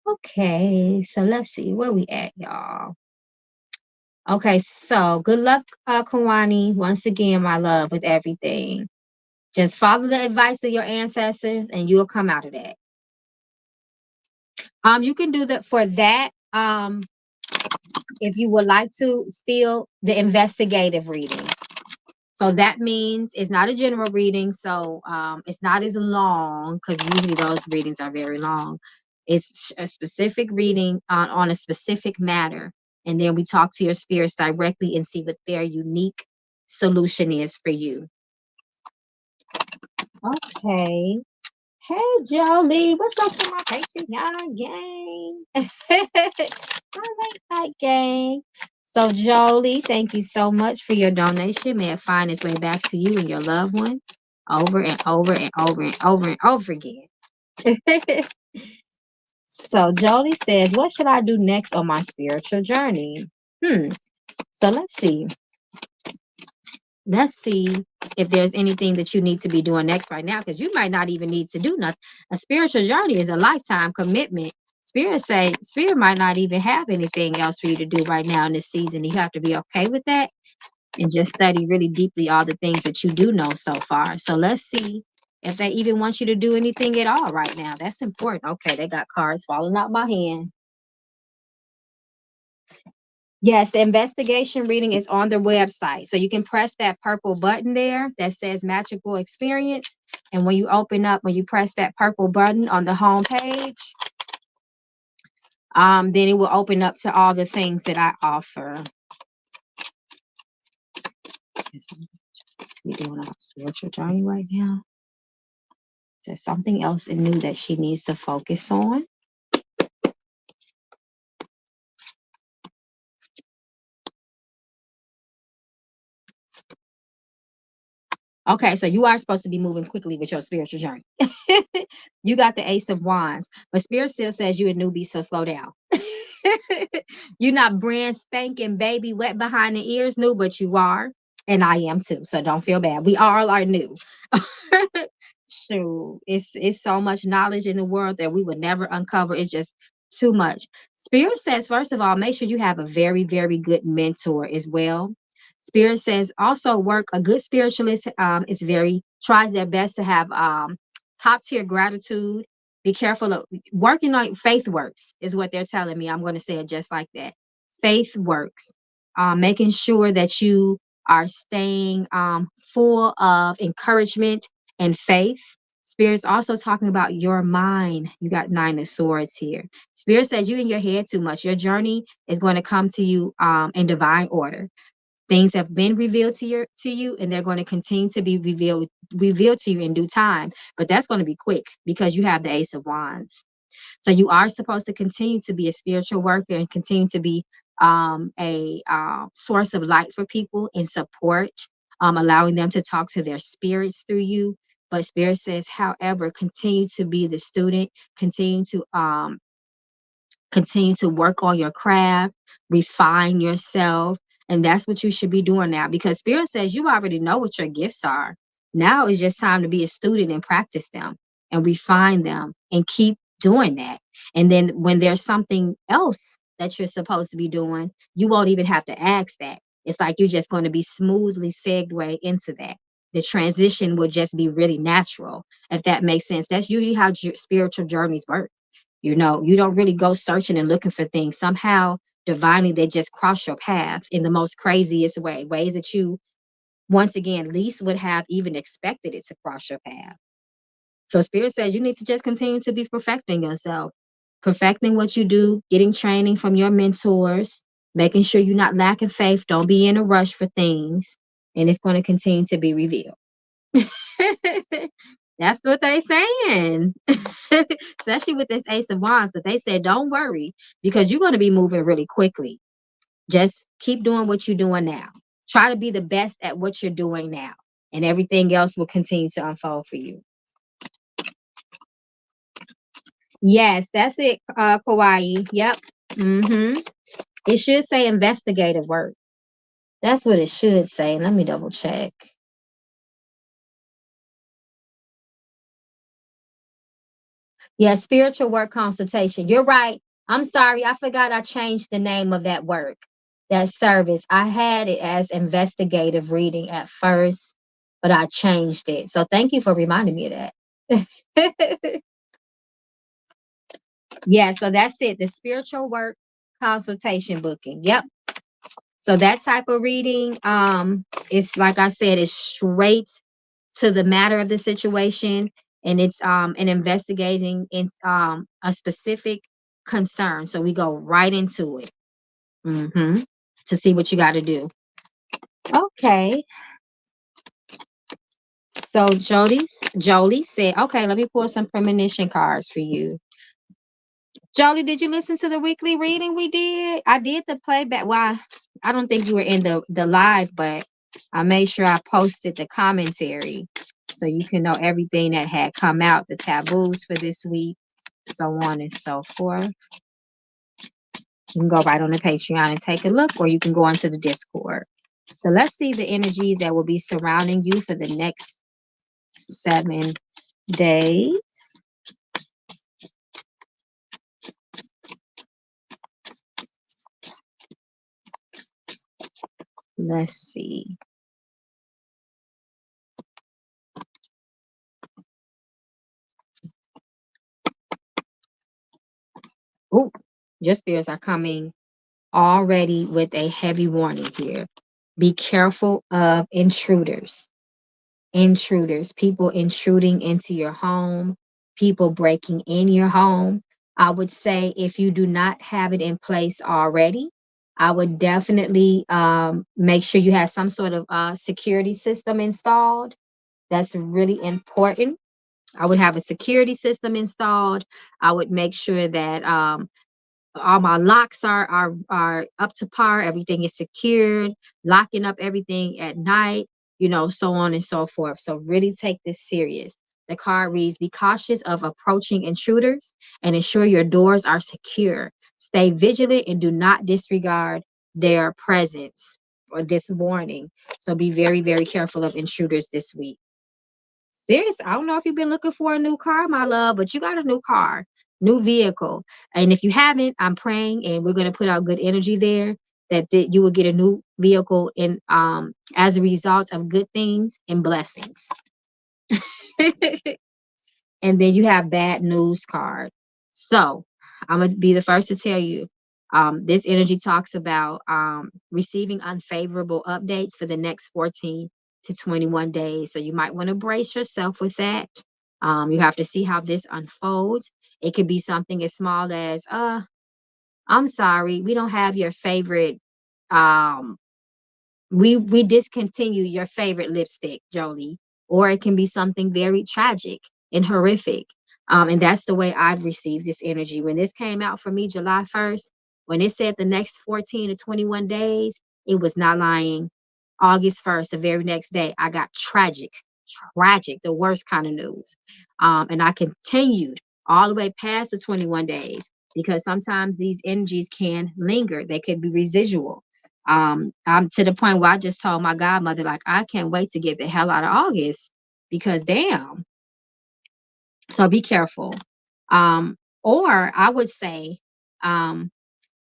Okay, so let's see where we at, y'all. Okay, so good luck, Kawani. Once again, my love, with everything. Just follow the advice of your ancestors and you'll come out of that. You can do that for that. If you would like to steal the investigative reading. So that means it's not a general reading. So it's not as long because usually those readings are very long. It's a specific reading on a specific matter. And then we talk to your spirits directly and see what their unique solution is for you. Okay. Hey, Jolie, what's up to my Patreon gang? I like that gang. So, Jolie, thank you so much for your donation. May it find its way back to you and your loved ones over and over and over and over and over again. So, Jolie says, what should I do next on my spiritual journey? So, let's see. Let's see if there's anything that you need to be doing next right now, because you might not even need to do nothing. A spiritual journey is a lifetime commitment. Spirit might not even have anything else for you to do right now in this season. You have to be okay with that and just study really deeply all the things that you do know so far. So let's see if they even want you to do anything at all right now. That's important. Okay, they got cards falling out my hand. Yes, the investigation reading is on their website. So you can press that purple button there that says magical experience. And when you when you press that purple button on the home page, then it will open up to all the things that I offer. We're doing a spiritual journey right now. There's something else new that she needs to focus on. Okay, so you are supposed to be moving quickly with your spiritual journey. You got the Ace of Wands, but Spirit still says you a newbie, so slow down. You're not brand spanking baby wet behind the ears new, but you are, and I am too. So don't feel bad. We all are new. So it's so much knowledge in the world that we would never uncover. It's just too much. Spirit says, first of all, make sure you have a very, very good mentor as well. Spirit says also work. A good spiritualist is very tries their best to have top tier gratitude. Be careful of working on faith works is what they're telling me. I'm going to say it just like that. Faith works. Making sure that you are staying full of encouragement and faith. Spirit's also talking about your mind. You got Nine of Swords here. Spirit says you in your head too much. Your journey is going to come to you in divine order. Things have been revealed to you, and they're going to continue to be revealed to you in due time. But that's going to be quick because you have the Ace of Wands. So you are supposed to continue to be a spiritual worker and continue to be a source of light for people and support, allowing them to talk to their spirits through you. But Spirit says, however, continue to be the student, continue to work on your craft, refine yourself. And that's what you should be doing now, because Spirit says you already know what your gifts are. Now it's just time to be a student and practice them and refine them and keep doing that. And then when there's something else that you're supposed to be doing, you won't even have to ask that. It's like you're just going to be smoothly segue into that. The transition will just be really natural, if that makes sense. That's usually how spiritual journeys work. You know, you don't really go searching and looking for things. Somehow, divinely, they just cross your path in the most craziest ways that you, once again, least would have even expected it to cross your path. So, Spirit says you need to just continue to be perfecting yourself, perfecting what you do, getting training from your mentors, making sure you're not lacking faith. Don't be in a rush for things, and it's going to continue to be revealed. That's what they saying. Especially with this Ace of Wands. But they said, don't worry, because you're going to be moving really quickly. Just keep doing what you're doing now. Try to be the best at what you're doing now, and everything else will continue to unfold for you. Yes, that's it, Kauai. Yep. It should say investigative work. That's what it should say. Let me double check. Yeah, spiritual work consultation. You're right. I'm sorry. I forgot I changed the name of that work, that service. I had it as investigative reading at first, but I changed it. So thank you for reminding me of that. Yeah, so that's it. The spiritual work consultation booking. Yep. So that type of reading, is like I said, is straight to the matter of the situation, and it's an investigating in a specific concern. So we go right into it. Mm-hmm. To see what you got to do. Okay. So Jolie said, okay, let me pull some premonition cards for you. Jolie, did you listen to the weekly reading we did? I did the playback. Well, I don't think you were in the live, but I made sure I posted the commentary so you can know everything that had come out, the taboos for this week, so on and so forth. You can go right on the Patreon and take a look, or you can go onto the Discord. So let's see the energies that will be surrounding you for the next 7 days. Let's see. Oh, your spirits are coming already with a heavy warning here. Be careful of intruders. Intruders, people intruding into your home, people breaking in your home. I would say if you do not have it in place already, I would definitely make sure you have some sort of security system installed. That's really important. I would have a security system installed. I would make sure that all my locks are up to par, everything is secured, locking up everything at night, so on and so forth. So really take this serious. The card reads, be cautious of approaching intruders and ensure your doors are secure. Stay vigilant and do not disregard their presence or this warning. So be very, very careful of intruders this week. Serious. I don't know if you've been looking for a new car, my love, but you got a new car, new vehicle. And if you haven't, I'm praying and we're going to put out good energy there that you will get a new vehicle in as a result of good things and blessings. And then you have bad news card. So I'm gonna be the first to tell you. This energy talks about receiving unfavorable updates for the next 14 to 21 days. So you might want to brace yourself with that. You have to see how this unfolds. It could be something as small as, I'm sorry, we don't have your favorite um we discontinue your favorite lipstick, Jolie, or it can be something very tragic and horrific. And that's the way I've received this energy. When this came out for me July 1st, when it said the next 14 to 21 days, it was not lying. August 1st, the very next day, I got tragic, the worst kind of news. And I continued all the way past the 21 days because sometimes these energies can linger, they could be residual. I'm to the point where I just told my godmother, like, I can't wait to get the hell out of August because damn. So be careful. Um, or I would say, um,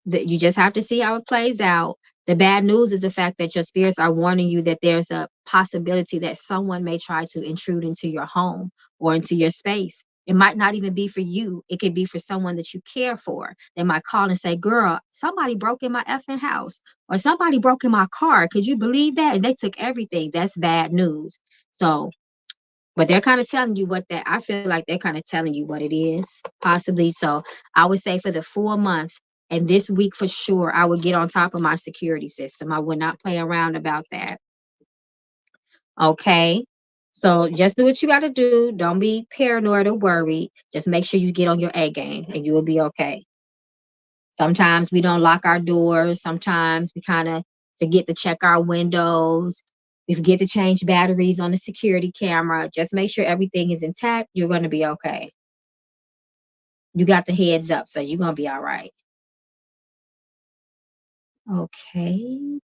that you just have to see how it plays out. The bad news is the fact that your spirits are warning you that there's a possibility that someone may try to intrude into your home or into your space. It might not even be for you. It could be for someone that you care for. They might call and say, girl, somebody broke in my effing house or somebody broke in my car. Could you believe that? And they took everything. That's bad news. So, but they're kind of telling you what that, I feel like they're kind of telling you what it is, possibly. So I would say for the full month and this week for sure, I would get on top of my security system. I would not play around about that. Okay. So just do what you got to do. Don't be paranoid or worried. Just make sure you get on your A game and you will be okay. Sometimes we don't lock our doors. Sometimes we kind of forget to check our windows. We forget to change batteries on the security camera. Just make sure everything is intact. You're going to be okay. You got the heads up, so you're going to be all right. Okay.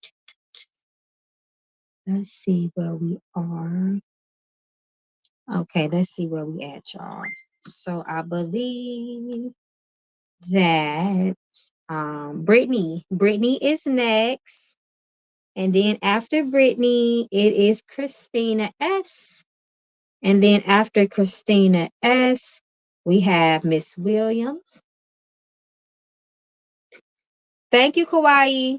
Let's see where we are. Okay, let's see where we at, y'all. So I believe that Brittany is next. And then after Brittany, it is Christina S. And then after Christina S., we have Miss Williams. Thank you, Kauai.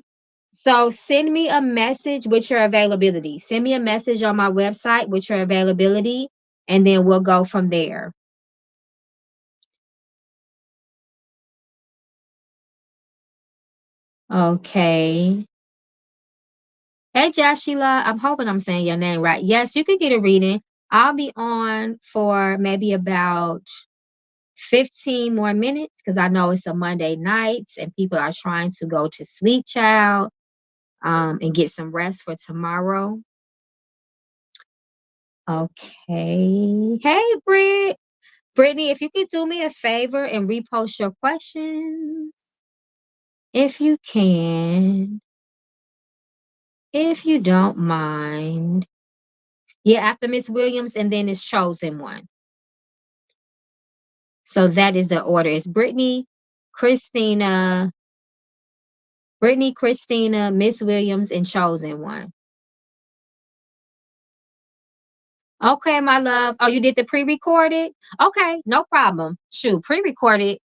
So send me a message with your availability. Send me a message on my website with your availability, and then we'll go from there. Okay. Hey, Joshua. I'm hoping I'm saying your name right. Yes, you could get a reading. I'll be on for maybe about 15 more minutes because I know it's a Monday night and people are trying to go to sleep, child, and get some rest for tomorrow. Okay. Hey, Britt. Brittany, if you could do me a favor and repost your questions, if you can, if you don't mind. Yeah, after Miss Williams, and then it's chosen one. So that is the order. It's Christina, Christina, Miss Williams, and chosen one. Okay, my love. Oh, you did the pre-recorded? Okay, no problem. Shoot, pre-recorded.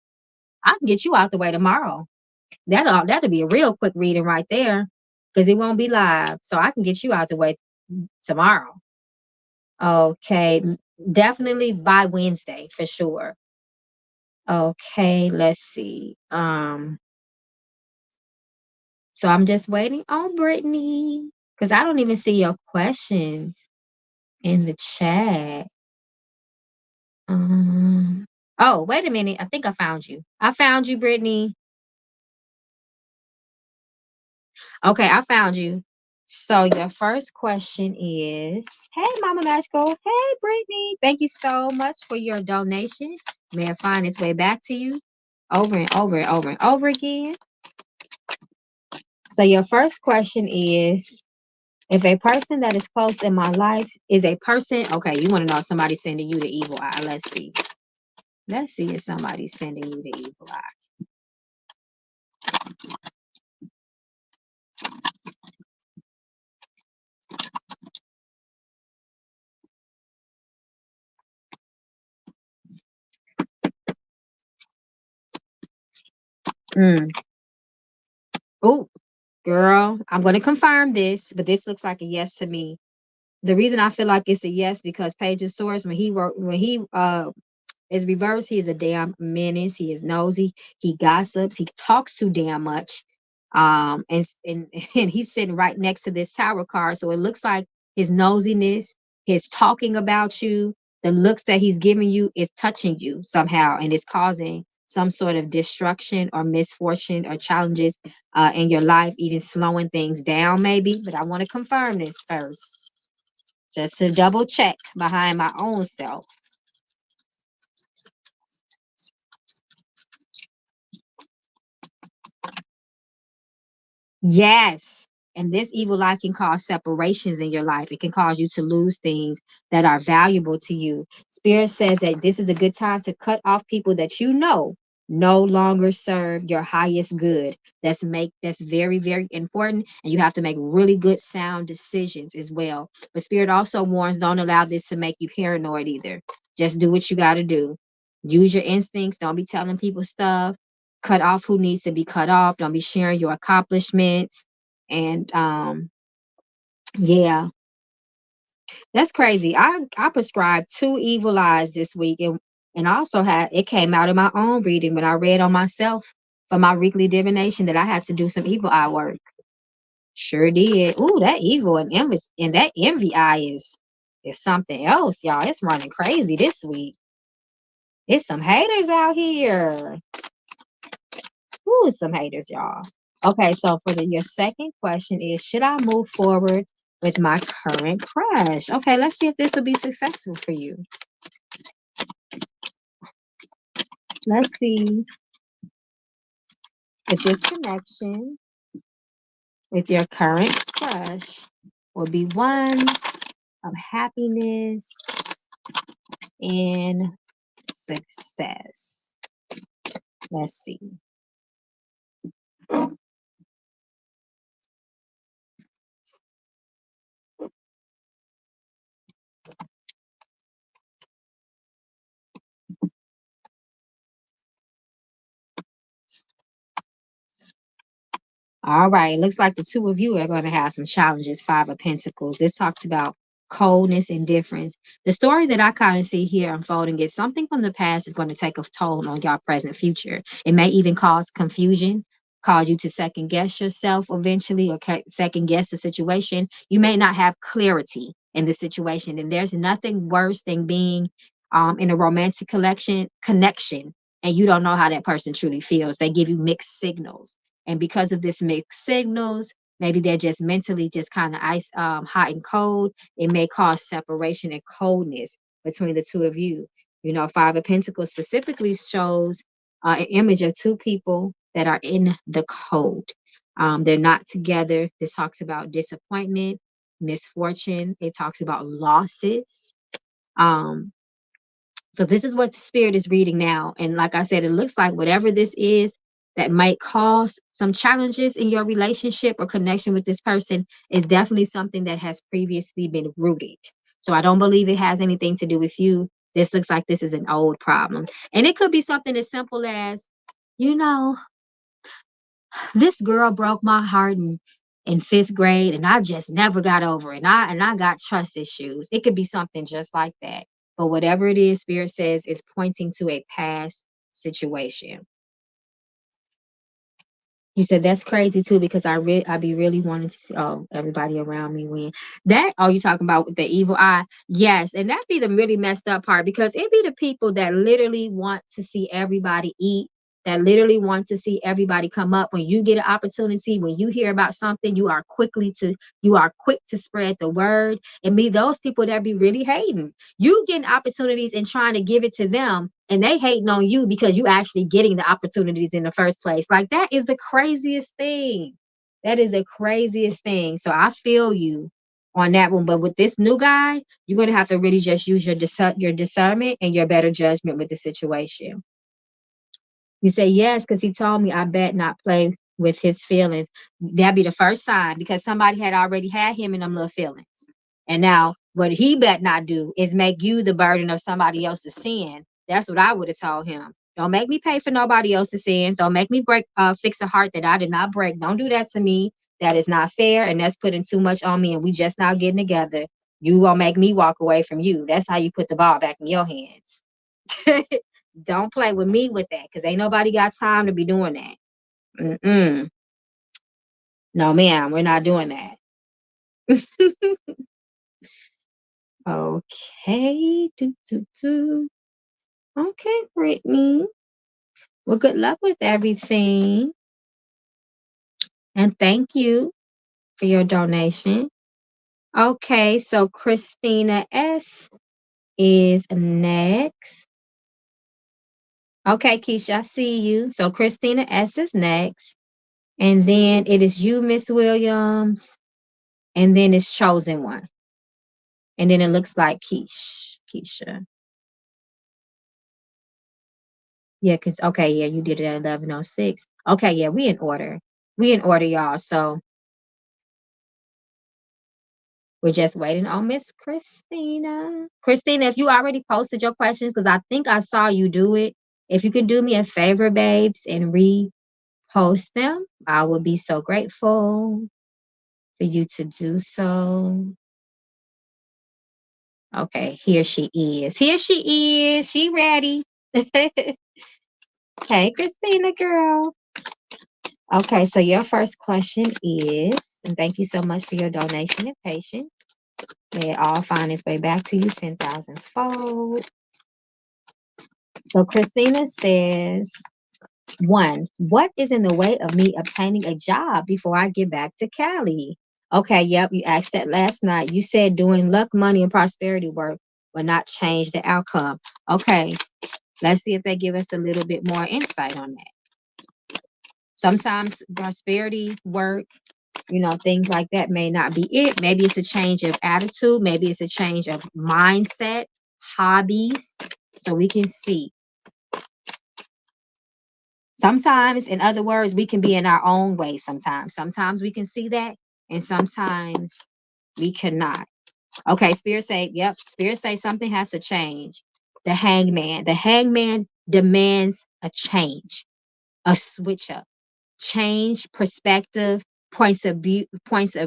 I can get you out the way tomorrow. That'll be a real quick reading right there, because it won't be live. So I can get you out the way tomorrow. Okay, definitely by Wednesday for sure. Okay, let's see. So I'm just waiting on Brittany because I don't even see your questions in the chat. Oh, wait a minute. I think I found you. I found you, Brittany. Okay, I found you. So your first question is, hey, Mama Magical. Hey, Brittany. Thank you so much for your donation. May it find its way back to you over and over and over and over again. So your first question is, if a person that is close in my life is a person, okay, you want to know if somebody's sending you the evil eye. Let's see. Let's see if somebody's sending you the evil eye. Mm. Oh, girl, I'm going to confirm this, but this looks like a yes to me. The reason I feel like it's a yes because Page of Swords, when he is reversed, he is a damn menace. He is nosy. He gossips. He talks too damn much. And and he's sitting right next to this tower card, so it looks like his nosiness, his talking about you, the looks that he's giving you is touching you somehow, and it's causing some sort of destruction or misfortune or challenges in your life, even slowing things down, maybe. But I want to confirm this first, just to double check behind my own self. Yes. And this evil eye can cause separations in your life. It can cause you to lose things that are valuable to you. Spirit says that this is a good time to cut off people that you know no longer serve your highest good. That's very, very important. And you have to make really good sound decisions as well. But Spirit also warns, don't allow this to make you paranoid either. Just do what you got to do. Use your instincts. Don't be telling people stuff. Cut off who needs to be cut off. Don't be sharing your accomplishments. And yeah, that's crazy. I prescribed 2 evil eyes this week, and also had it came out in my own reading when I read on myself for my weekly divination that I had to do some evil eye work. Sure did. Ooh, that evil and that envy eye is something else, y'all. It's running crazy this week. It's some haters out here. Ooh, some haters, y'all. Okay, so for your second question is, should I move forward with my current crush? Okay, let's see if this will be successful for you. Let's see if this connection with your current crush will be one of happiness and success. Let's see. All right. Looks like the two of you are going to have some challenges. Five of Pentacles. This talks about coldness, indifference. The story that I kind of see here unfolding is something from the past is going to take a toll on your present future. It may even cause confusion, cause you to second guess yourself eventually, or second guess the situation. You may not have clarity in the situation. And there's nothing worse than being in a romantic connection and you don't know how that person truly feels. They give you mixed signals, and because of this mixed signals, maybe they're just mentally just kind of hot and cold. It may cause separation and coldness between the two of you. You know, Five of Pentacles specifically shows an image of two people that are in the cold. They're not together. This talks about disappointment, misfortune. It talks about losses. Um, so this is what the spirit is reading now. And like I said, it looks like whatever this is that might cause some challenges in your relationship or connection with this person is definitely something that has previously been rooted. So I don't believe it has anything to do with you. This looks like this is an old problem. And it could be something as simple as, you know, this girl broke my heart in fifth grade and I just never got over it. And I got trust issues. It could be something just like that. But whatever it is, Spirit says is pointing to a past situation. You said that's crazy too, because I be really wanting to see everybody around me win. That you talking about with the evil eye? Yes, and that be the really messed up part, because it be the people that literally want to see everybody eat, that literally want to see everybody come up. When you get an opportunity, when you hear about something, you are quick to spread the word. And me, those people that be really hating. You getting opportunities and trying to give it to them, and they hating on you because you actually getting the opportunities in the first place. Like, that is the craziest thing. That is the craziest thing. So I feel you on that one. But with this new guy, you're gonna have to really just use your discernment and your better judgment with the situation. You say yes, because he told me I bet not play with his feelings. That'd be the first sign, because somebody had already had him in them little feelings. And now what he bet not do is make you the burden of somebody else's sin. That's what I would have told him. Don't make me pay for nobody else's sins. Don't make me fix a heart that I did not break. Don't do that to me. That is not fair, and that's putting too much on me, and we just now getting together. You gonna make me walk away from you. That's how you put the ball back in your hands. Don't play with me with that, because ain't nobody got time to be doing that. Mm-mm. No, ma'am, we're not doing that. Okay. Do. Okay, Brittany. Well, good luck with everything. And thank you for your donation. Okay, so Christina S is next. Okay, Keisha, I see you. So Christina S is next. And then it is you, Miss Williams. And then it's chosen one. And then it looks like Keisha. Yeah, because, okay, yeah, you did it at 11:06. Okay, yeah, we in order. We in order, y'all. So we're just waiting on Miss Christina. Christina, if you already posted your questions, because I think I saw you do it. If you could do me a favor, babes, and repost them, I would be so grateful for you to do so. Okay, here she is. Here she is. She ready. Hey, Christina, girl. Okay, so your first question is, and thank you so much for your donation and patience. May it all find its way back to you 10,000 fold. So Christina says, one, what is in the way of me obtaining a job before I get back to Cali? Okay, yep, you asked that last night. You said doing luck, money, and prosperity work will not change the outcome. Okay, let's see if they give us a little bit more insight on that. Sometimes prosperity work, things like that may not be it. Maybe it's a change of attitude. Maybe it's a change of mindset, hobbies. So we can see. Sometimes, in other words, we can be in our own way sometimes. Sometimes we can see that, and sometimes we cannot. Okay, Spirit say, yep, Spirit say something has to change. The hangman. The hangman demands a change, a switch up. Change, perspective, points of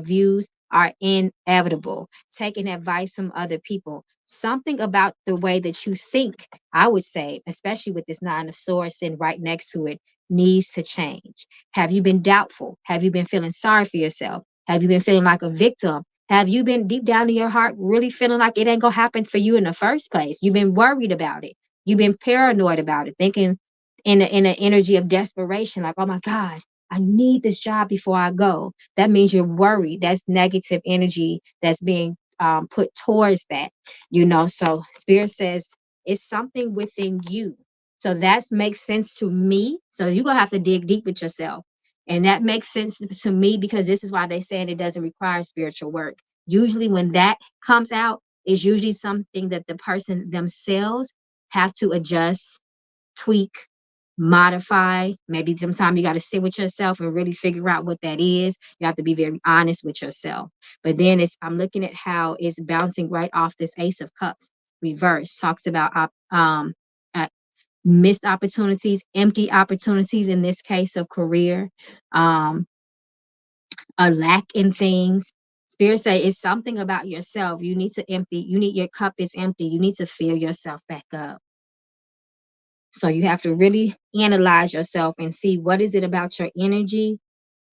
views are inevitable. Taking advice from other people. Something about the way that you think, I would say, especially with this nine of swords and right next to it, needs to change. Have you been doubtful? Have you been feeling sorry for yourself? Have you been feeling like a victim? Have you been deep down in your heart really feeling like it ain't gonna happen for you in the first place? You've been worried about it. You've been paranoid about it, thinking in an energy of desperation, like, oh my God, I need this job before I go. That means you're worried. That's negative energy that's being put towards that, So Spirit says it's something within you. So that makes sense to me. So you're gonna have to dig deep with yourself. And that makes sense to me because this is why they saying it doesn't require spiritual work. Usually when that comes out, it's usually something that the person themselves have to adjust, tweak, modify. Maybe sometimes you got to sit with yourself and really figure out what that is. You have to be very honest with yourself. But then I'm looking at how it's bouncing right off this Ace of Cups reverse. Talks about uh, missed opportunities, empty opportunities in this case of career, um, a lack in things. Spirit say it's something about yourself. You need to empty. You need your cup is empty. You need to fill yourself back up. So you have to really analyze yourself and see what is it about your energy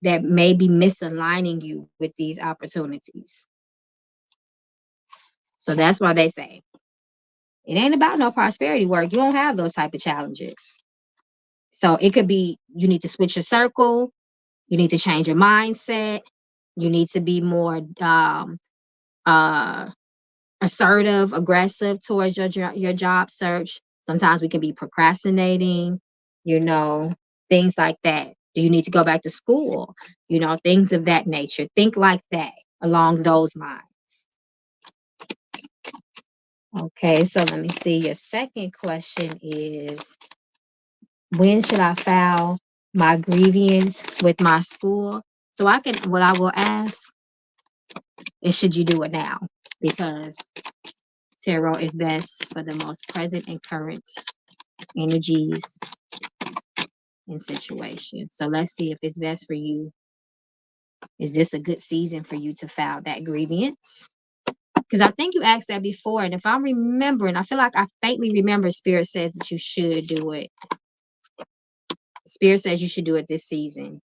that may be misaligning you with these opportunities. So that's why they say it ain't about no prosperity work. You don't have those type of challenges. So it could be you need to switch your circle, you need to change your mindset, you need to be more uh assertive, aggressive towards your job search. Sometimes we can be procrastinating, you know, things like that. Do you need to go back to school? Things of that nature. Think like that along those lines. Okay, so let me see. Your second question is when should I file my grievance with my school? So what I will ask is should you do it now? Because tarot is best for the most present and current energies and situations. So let's see if it's best for you. Is this a good season for you to file that grievance? Because I think you asked that before. And if I'm remembering, I feel like I faintly remember Spirit says that you should do it. Spirit says you should do it this season.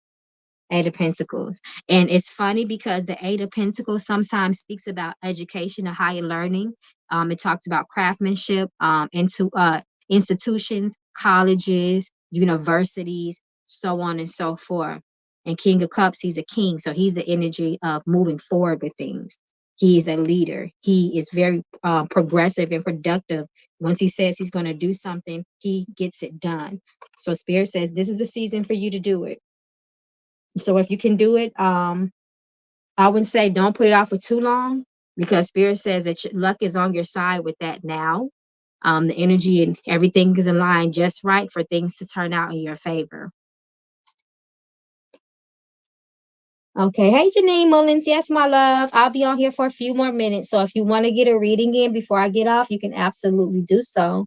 Eight of Pentacles. And it's funny because the Eight of Pentacles sometimes speaks about education and higher learning. It talks about craftsmanship into institutions, colleges, universities, so on and so forth. And King of Cups, he's a king. So he's the energy of moving forward with things. He is a leader. He is very progressive and productive. Once he says he's going to do something, he gets it done. So Spirit says this is the season for you to do it. So if you can do it, I would say don't put it off for too long because Spirit says that luck is on your side with that now. The energy and everything is aligned just right for things to turn out in your favor. Okay. Hey, Janine Mullins. Yes, my love. I'll be on here for a few more minutes. So if you want to get a reading in before I get off, you can absolutely do so.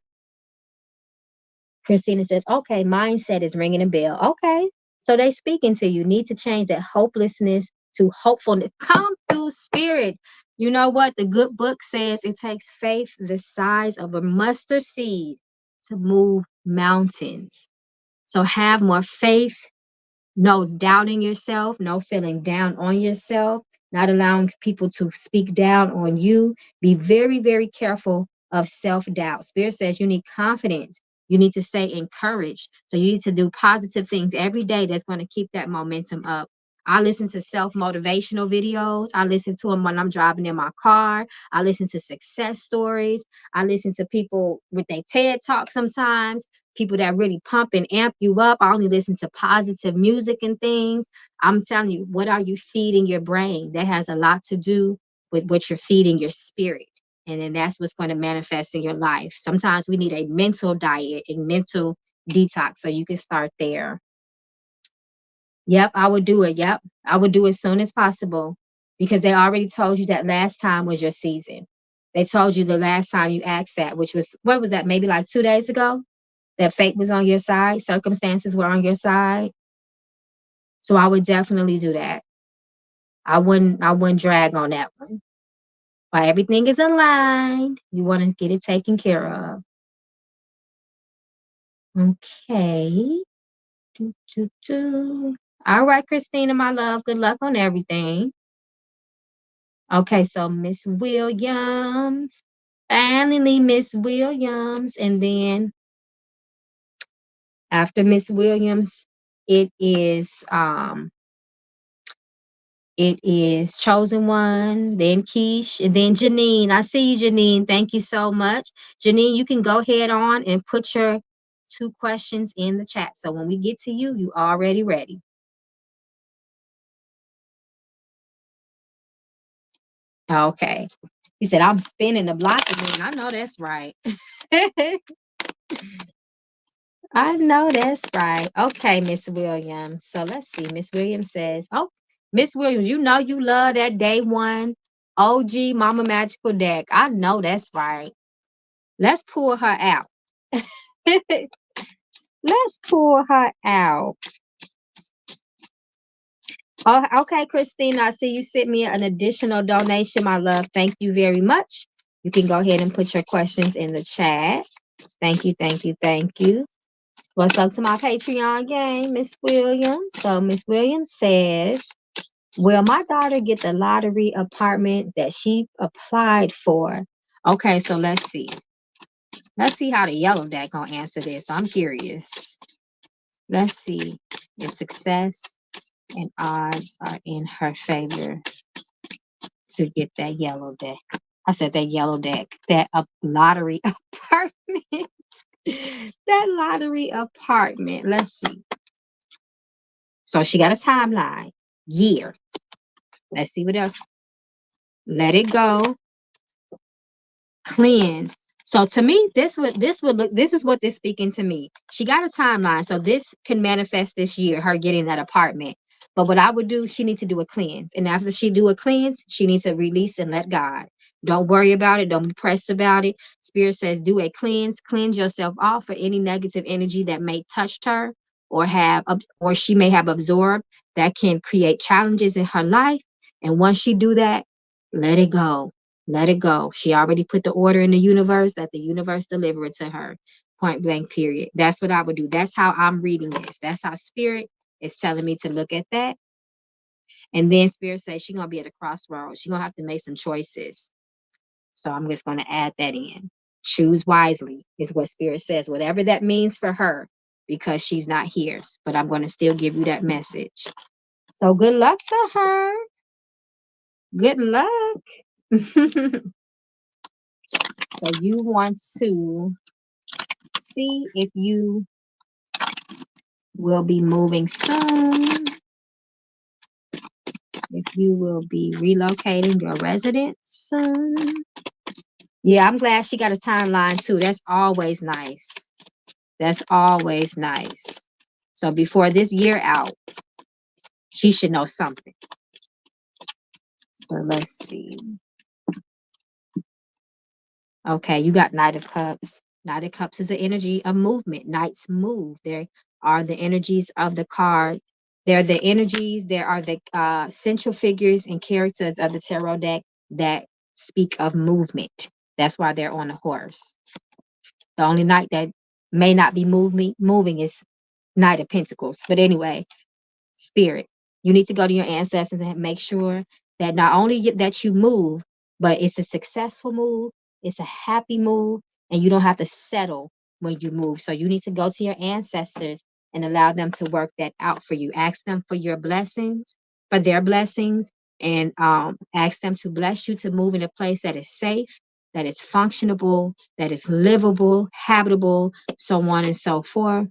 Christina says, okay, mindset is ringing a bell. Okay. So they speaking to you. Need to change that hopelessness to hopefulness. Come through, Spirit. You know what? The good book says it takes faith the size of a mustard seed to move mountains. So have more faith, no doubting yourself, no feeling down on yourself, not allowing people to speak down on you. Be very, very careful of self-doubt. Spirit says you need confidence. You need to stay encouraged. So you need to do positive things every day that's going to keep that momentum up. I listen to self-motivational videos. I listen to them when I'm driving in my car. I listen to success stories. I listen to people with their TED talk sometimes, people that really pump and amp you up. I only listen to positive music and things. I'm telling you, what are you feeding your brain? That has a lot to do with what you're feeding your spirit. And then that's what's going to manifest in your life. Sometimes we need a mental diet, a mental detox. So you can start there. Yep, I would do it. Yep, I would do it as soon as possible because they already told you that last time was your season. They told you the last time you asked that, which was, what was that, maybe like 2 days ago? That fate was on your side, circumstances were on your side. So I would definitely do that. I wouldn't drag on that one. While everything is aligned, you want to get it taken care of. Okay. Do, do, do. All right, Christina, my love. Good luck on everything. Okay, so Miss Williams. Finally, Miss Williams. And then after Miss Williams, it is Chosen One, then Keish, and then Janine. I see you, Janine. Thank you so much. Janine, you can go ahead on and put your 2 questions in the chat. So when we get to you, you already ready. Okay. He said, I'm spinning the block again. I know that's right. I know that's right. Okay, Miss Williams. So let's see. Miss Williams says, oh, Miss Williams, you know you love that day one OG Mama Magical deck. I know that's right. Let's pull her out. Let's pull her out. Oh, okay, Christina. I see you sent me an additional donation, my love. Thank you very much. You can go ahead and put your questions in the chat. Thank you, thank you, thank you. What's up to my Patreon gang, Miss Williams? So Miss Williams says, will my daughter get the lottery apartment that she applied for? Okay, so let's see. Let's see how the yellow deck gonna answer this. I'm curious. Let's see if success and odds are in her favor to get that yellow deck. I said that yellow deck, that lottery apartment. That lottery apartment. Let's see. So she got a timeline. Year. Let's see what else. Let it go. Cleanse. So to me, this is what this speaking to me. She got a timeline, so this can manifest this year, her getting that apartment. But what I would do, she needs to do a cleanse, and after she do a cleanse, she needs to release and let God. Don't worry about it. Don't be pressed about it. Spirit says, do a cleanse yourself off for any negative energy that may touched her or she may have absorbed that can create challenges in her life. And once she do that, let it go. Let it go. She already put the order in the universe, that the universe deliver it to her. Point blank, period. That's what I would do. That's how I'm reading this. That's how spirit is telling me to look at that. And then spirit says she's gonna be at a crossroads. She's gonna have to make some choices. So I'm just gonna add that in. Choose wisely is what spirit says, whatever that means for her, because she's not here. But I'm gonna still give you that message. So good luck to her. Good luck. So you want to see if you will be moving soon, if you will be relocating your residence soon. Yeah, I'm glad she got a timeline too. That's always nice. That's always nice. So before this year out, she should know something. So let's see. Okay, you got Knight of Cups. Knight of Cups is an energy of movement. Knights move. There are the energies of the card. They're the energies. There are the central figures and characters of the tarot deck that speak of movement. That's why they're on a horse. The only knight that may not be moving is Knight of Pentacles. But anyway, spirit, you need to go to your ancestors and make sure that not only that you move, but it's a successful move, it's a happy move, and you don't have to settle when you move. So you need to go to your ancestors and allow them to work that out for you. Ask them for your blessings, for their blessings, and ask them to bless you to move in a place that is safe, that is functionable, that is livable, habitable, so on and so forth.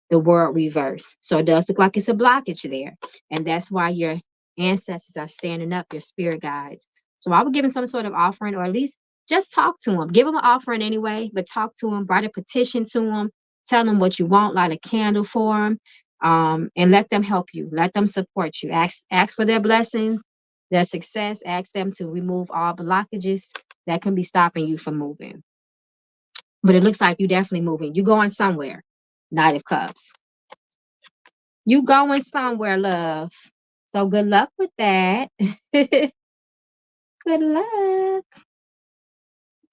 The world reverse. So it does look like it's a blockage there. And that's why your ancestors are standing up, your spirit guides. So I would give them some sort of offering, or at least just talk to them. Give them an offering anyway, but talk to them, write a petition to them, tell them what you want, light a candle for them, and let them help you. Let them support you. Ask for their blessings, their success. Ask them to remove all blockages that can be stopping you from moving. But it looks like you're definitely moving. You're going somewhere. Knight of Cups. You going somewhere, love. So good luck with that. Good luck.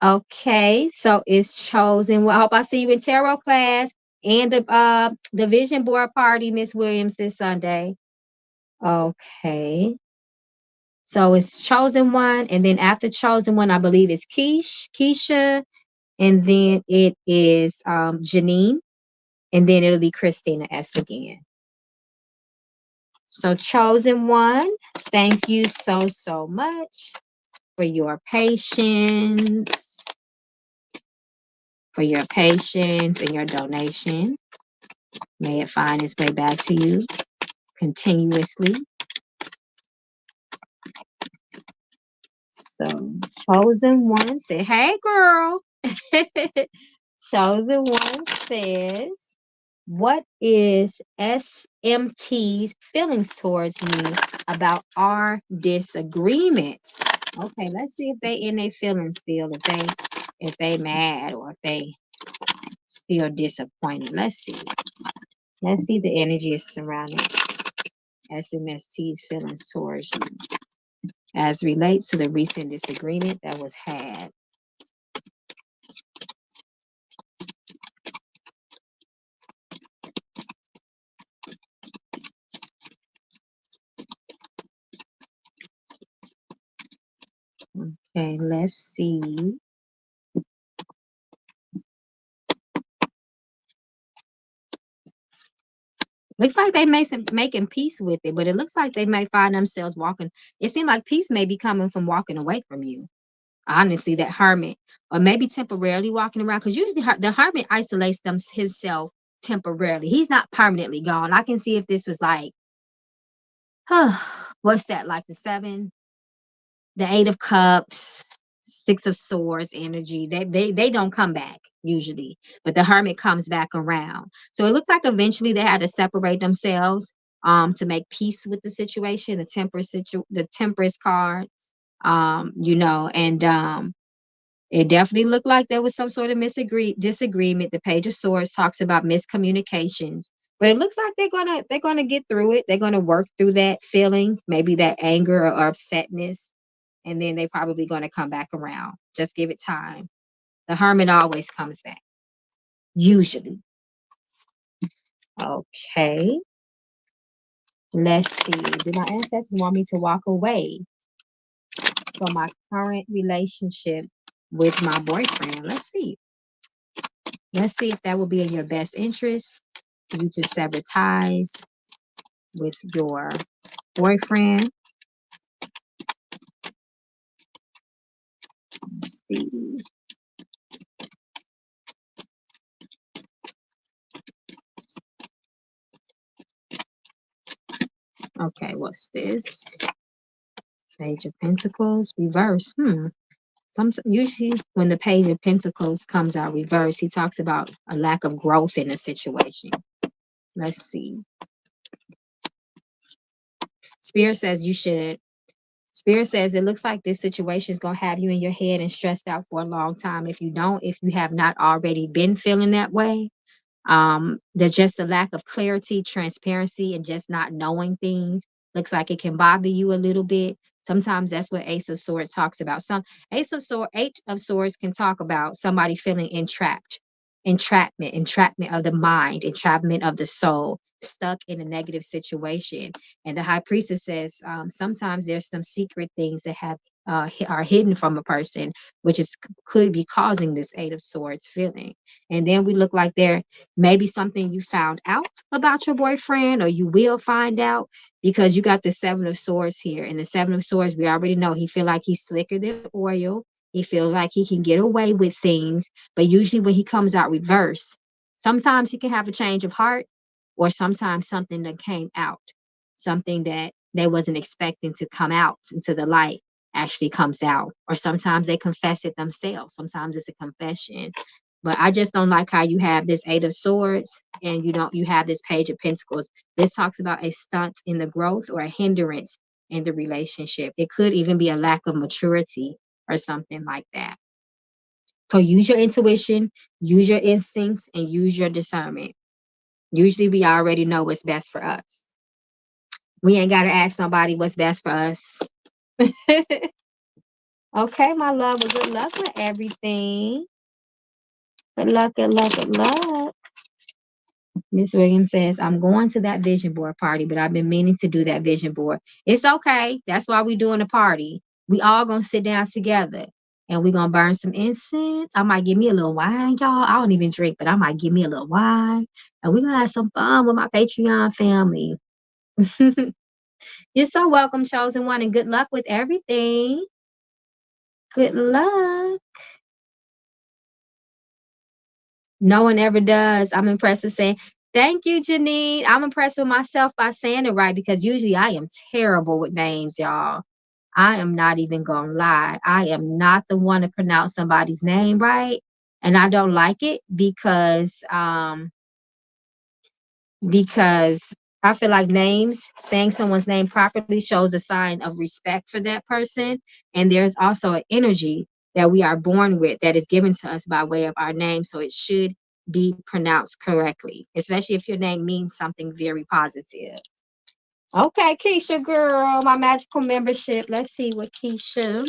Okay, so it's chosen. Well, I hope I see you in tarot class and the vision board party, Miss Williams, this Sunday. Okay. So it's chosen one, and then after chosen one, I believe it's Keisha, and then it is Janine, and then it'll be Christina S again. So chosen one, thank you so much for your patience, and your donation. May it find its way back to you continuously. So chosen one said, "Hey girl." Chosen one says, "What is SMT's feelings towards me about our disagreements?" Okay, let's see if they in their feelings still, if they mad or if they still disappointed. Let's see. Let's see the energy is surrounding SMST's feelings towards you as relates to the recent disagreement that was had. Okay, let's see. Looks like they may making peace with it, but it looks like they may find themselves walking. It seems like peace may be coming from walking away from you. Honestly, that hermit, or maybe temporarily walking around, because usually the hermit isolates himself temporarily. He's not permanently gone. I can see if this was like, what's that, like the Eight of Cups, Six of Swords energy. They don't come back usually, but the Hermit comes back around. So it looks like eventually they had to separate themselves to make peace with the situation. The Temperance card, and it definitely looked like there was some sort of disagreement. The Page of Swords talks about miscommunications, but it looks like they're gonna get through it. They're gonna work through that feeling, maybe that anger or upsetness, and then they probably gonna come back around. Just give it time. The Hermit always comes back, usually. Okay, let's see. Do my ancestors want me to walk away from my current relationship with my boyfriend? Let's see. Let's see if that will be in your best interest for you to sever ties with your boyfriend. Let's see. Okay, what's this? Page of Pentacles, reverse. Usually when the Page of Pentacles comes out reverse, he talks about a lack of growth in a situation. Let's see. Spirit says you should. Spirit says it looks like this situation is going to have you in your head and stressed out for a long time. If you have not already been feeling that way, there's just a lack of clarity, transparency, and just not knowing things. Looks like it can bother you a little bit. Sometimes that's what Ace of Swords talks about. Eight of Swords can talk about somebody feeling entrapment of the mind, entrapment of the soul, stuck in a negative situation. And the High Priestess says sometimes there's some secret things that are hidden from a person, which could be causing this Eight of Swords feeling. And then we look like there maybe something you found out about your boyfriend, or you will find out, because you got the Seven of Swords here. And the Seven of Swords, we already know he feel like he's slicker than oil. He feels like he can get away with things. But usually when he comes out reverse, sometimes he can have a change of heart, or sometimes something that came out, something that they wasn't expecting to come out into the light actually comes out. Or sometimes they confess it themselves. Sometimes it's a confession. But I just don't like how you have this Eight of Swords and you have this Page of Pentacles. This talks about a stunt in the growth or a hindrance in the relationship. It could even be a lack of maturity or something like that. So use your intuition, use your instincts, and use your discernment. Usually we already know what's best for us. We ain't got to ask nobody what's best for us. Okay, my love. Well, good luck with everything. Good luck, good luck, good luck. Miss Williams says, I'm going to that vision board party, but I've been meaning to do that vision board. It's okay. That's why we doing a party. We all gonna sit down together and we gonna burn some incense. I might give me a little wine, y'all. I don't even drink, but I might give me a little wine. And we're gonna have some fun with my Patreon family. You're so welcome, chosen one, and good luck with everything. Good luck. No one ever does. I'm impressed with saying, thank you, Janine. I'm impressed with myself by saying it right because usually I am terrible with names, y'all. I am not even going to lie. I am not the one to pronounce somebody's name right. And I don't like it because I feel like saying someone's name properly shows a sign of respect for that person. And there's also an energy that we are born with that is given to us by way of our name. So it should be pronounced correctly, especially if your name means something very positive. Okay, Keisha, girl, my magical membership. Let's see what Keisha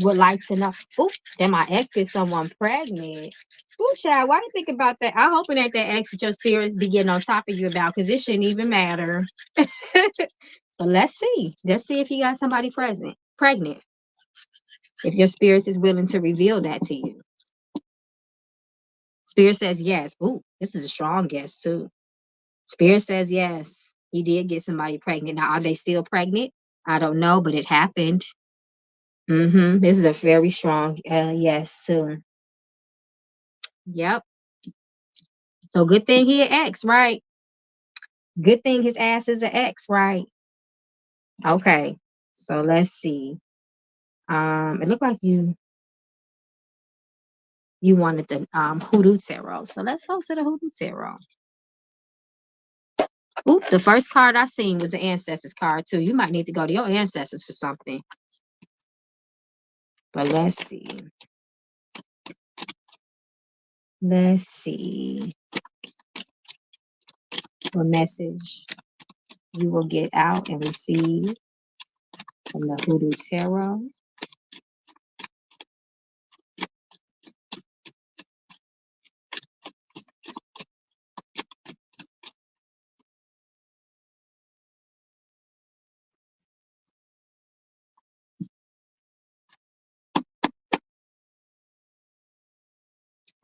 would like to know. Oop, then my ex get someone pregnant. Ooh, child, why do you think about that? I hope it ain't that ex that your spirits be getting on top of you about because it shouldn't even matter. So let's see. Let's see if you got somebody pregnant. If your spirits is willing to reveal that to you. Spirit says yes. Ooh, this is a strong guess too. Spirit says yes. He did get somebody pregnant. Now, are they still pregnant? I don't know, but it happened. This is a very strong yes too. Yep. So good thing he an ex, right? Good thing his ass is an ex, right? Okay. So let's see. It looked like you wanted the hoodoo tarot. So let's go to the hoodoo tarot. Oop, the first card I seen was the ancestors card too. You might need to go to your ancestors for something. But let's see. Let's see what message you will get out and receive from the hoodoo tarot.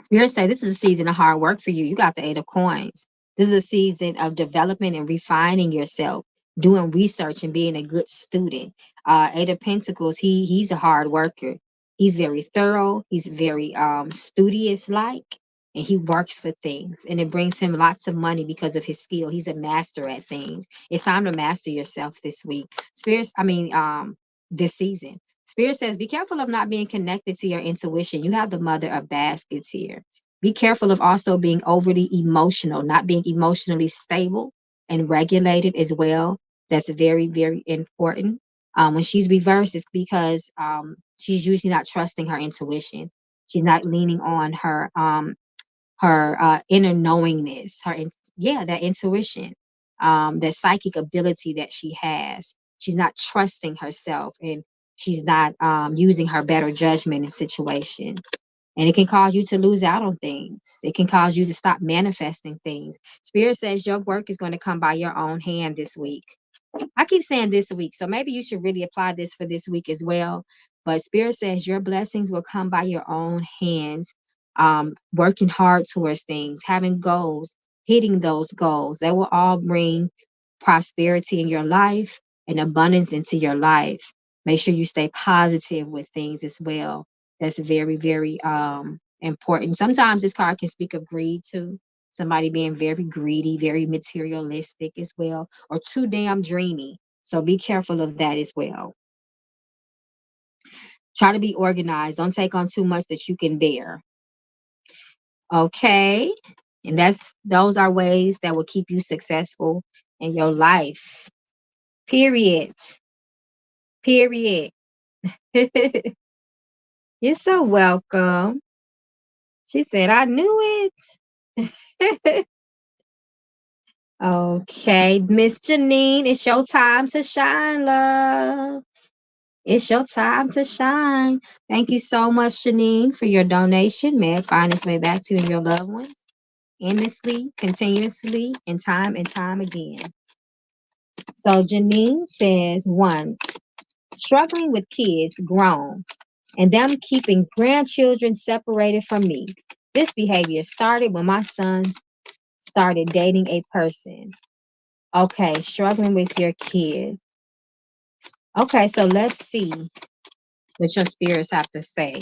Spirit say this is a season of hard work for you. You got the Eight of Coins. This is a season of development and refining yourself, doing research and being a good student. Eight of Pentacles, he's a hard worker. He's very thorough. He's very studious like, and he works for things. And it brings him lots of money because of his skill. He's a master at things. It's time to master yourself this week. This season. Spirit says, be careful of not being connected to your intuition. You have the mother of baskets here. Be careful of also being overly emotional, not being emotionally stable and regulated as well. That's very, very important. When she's reversed, it's because she's usually not trusting her intuition. She's not leaning on her inner knowingness, that intuition, that psychic ability that she has. She's not trusting herself and she's not using her better judgment in situations. And it can cause you to lose out on things. It can cause you to stop manifesting things. Spirit says your work is going to come by your own hand this week. I keep saying this week, so maybe you should really apply this for this week as well. But Spirit says your blessings will come by your own hands, working hard towards things, having goals, hitting those goals. They will all bring prosperity in your life and abundance into your life. Make sure you stay positive with things as well. That's very, very important. Sometimes this card can speak of greed too. Somebody being very greedy, very materialistic as well, or too damn dreamy. So be careful of that as well. Try to be organized. Don't take on too much that you can bear. Okay. And those are ways that will keep you successful in your life. Period. Period. You're so welcome. She said, I knew it. Okay, Miss Janine, it's your time to shine, love. It's your time to shine. Thank you so much, Janine, for your donation. May it find its way back to you and your loved ones endlessly, continuously, and time again. So Janine says, one, struggling with kids grown and them keeping grandchildren separated from me. This behavior started when my son started dating a person. Okay, struggling with your kids. Okay, so let's see what your spirits have to say.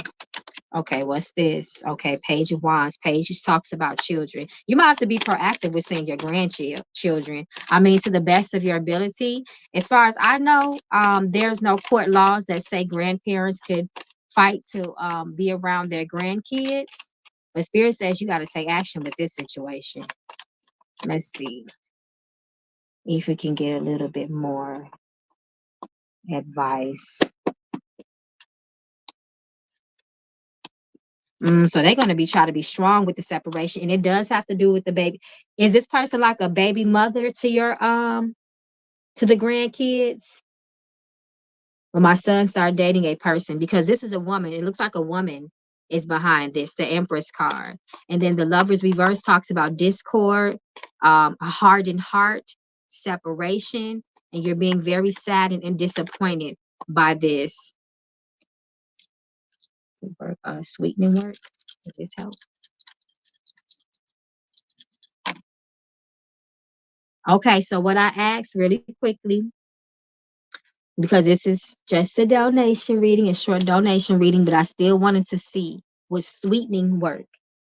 Okay, what's this? Okay, Page of Wands. Page just talks about children. You might have to be proactive with seeing your grandchildren. I mean, to the best of your ability. As far as I know, there's no court laws that say grandparents could fight to be around their grandkids. But Spirit says you got to take action with this situation. Let's see if we can get a little bit more advice. So they're going to be trying to be strong with the separation, and it does have to do with the baby. Is this person like a baby mother to your to the grandkids? When my son started dating a person, because this is a woman, it looks like a woman is behind this, the Empress card, and then the Lovers reverse talks about discord, a hardened heart, separation, and you're being very sad and disappointed by this. Sweetening work. Does this help? Okay, so what I asked really quickly, because this is just a donation reading, a short donation reading, but I still wanted to see would sweetening work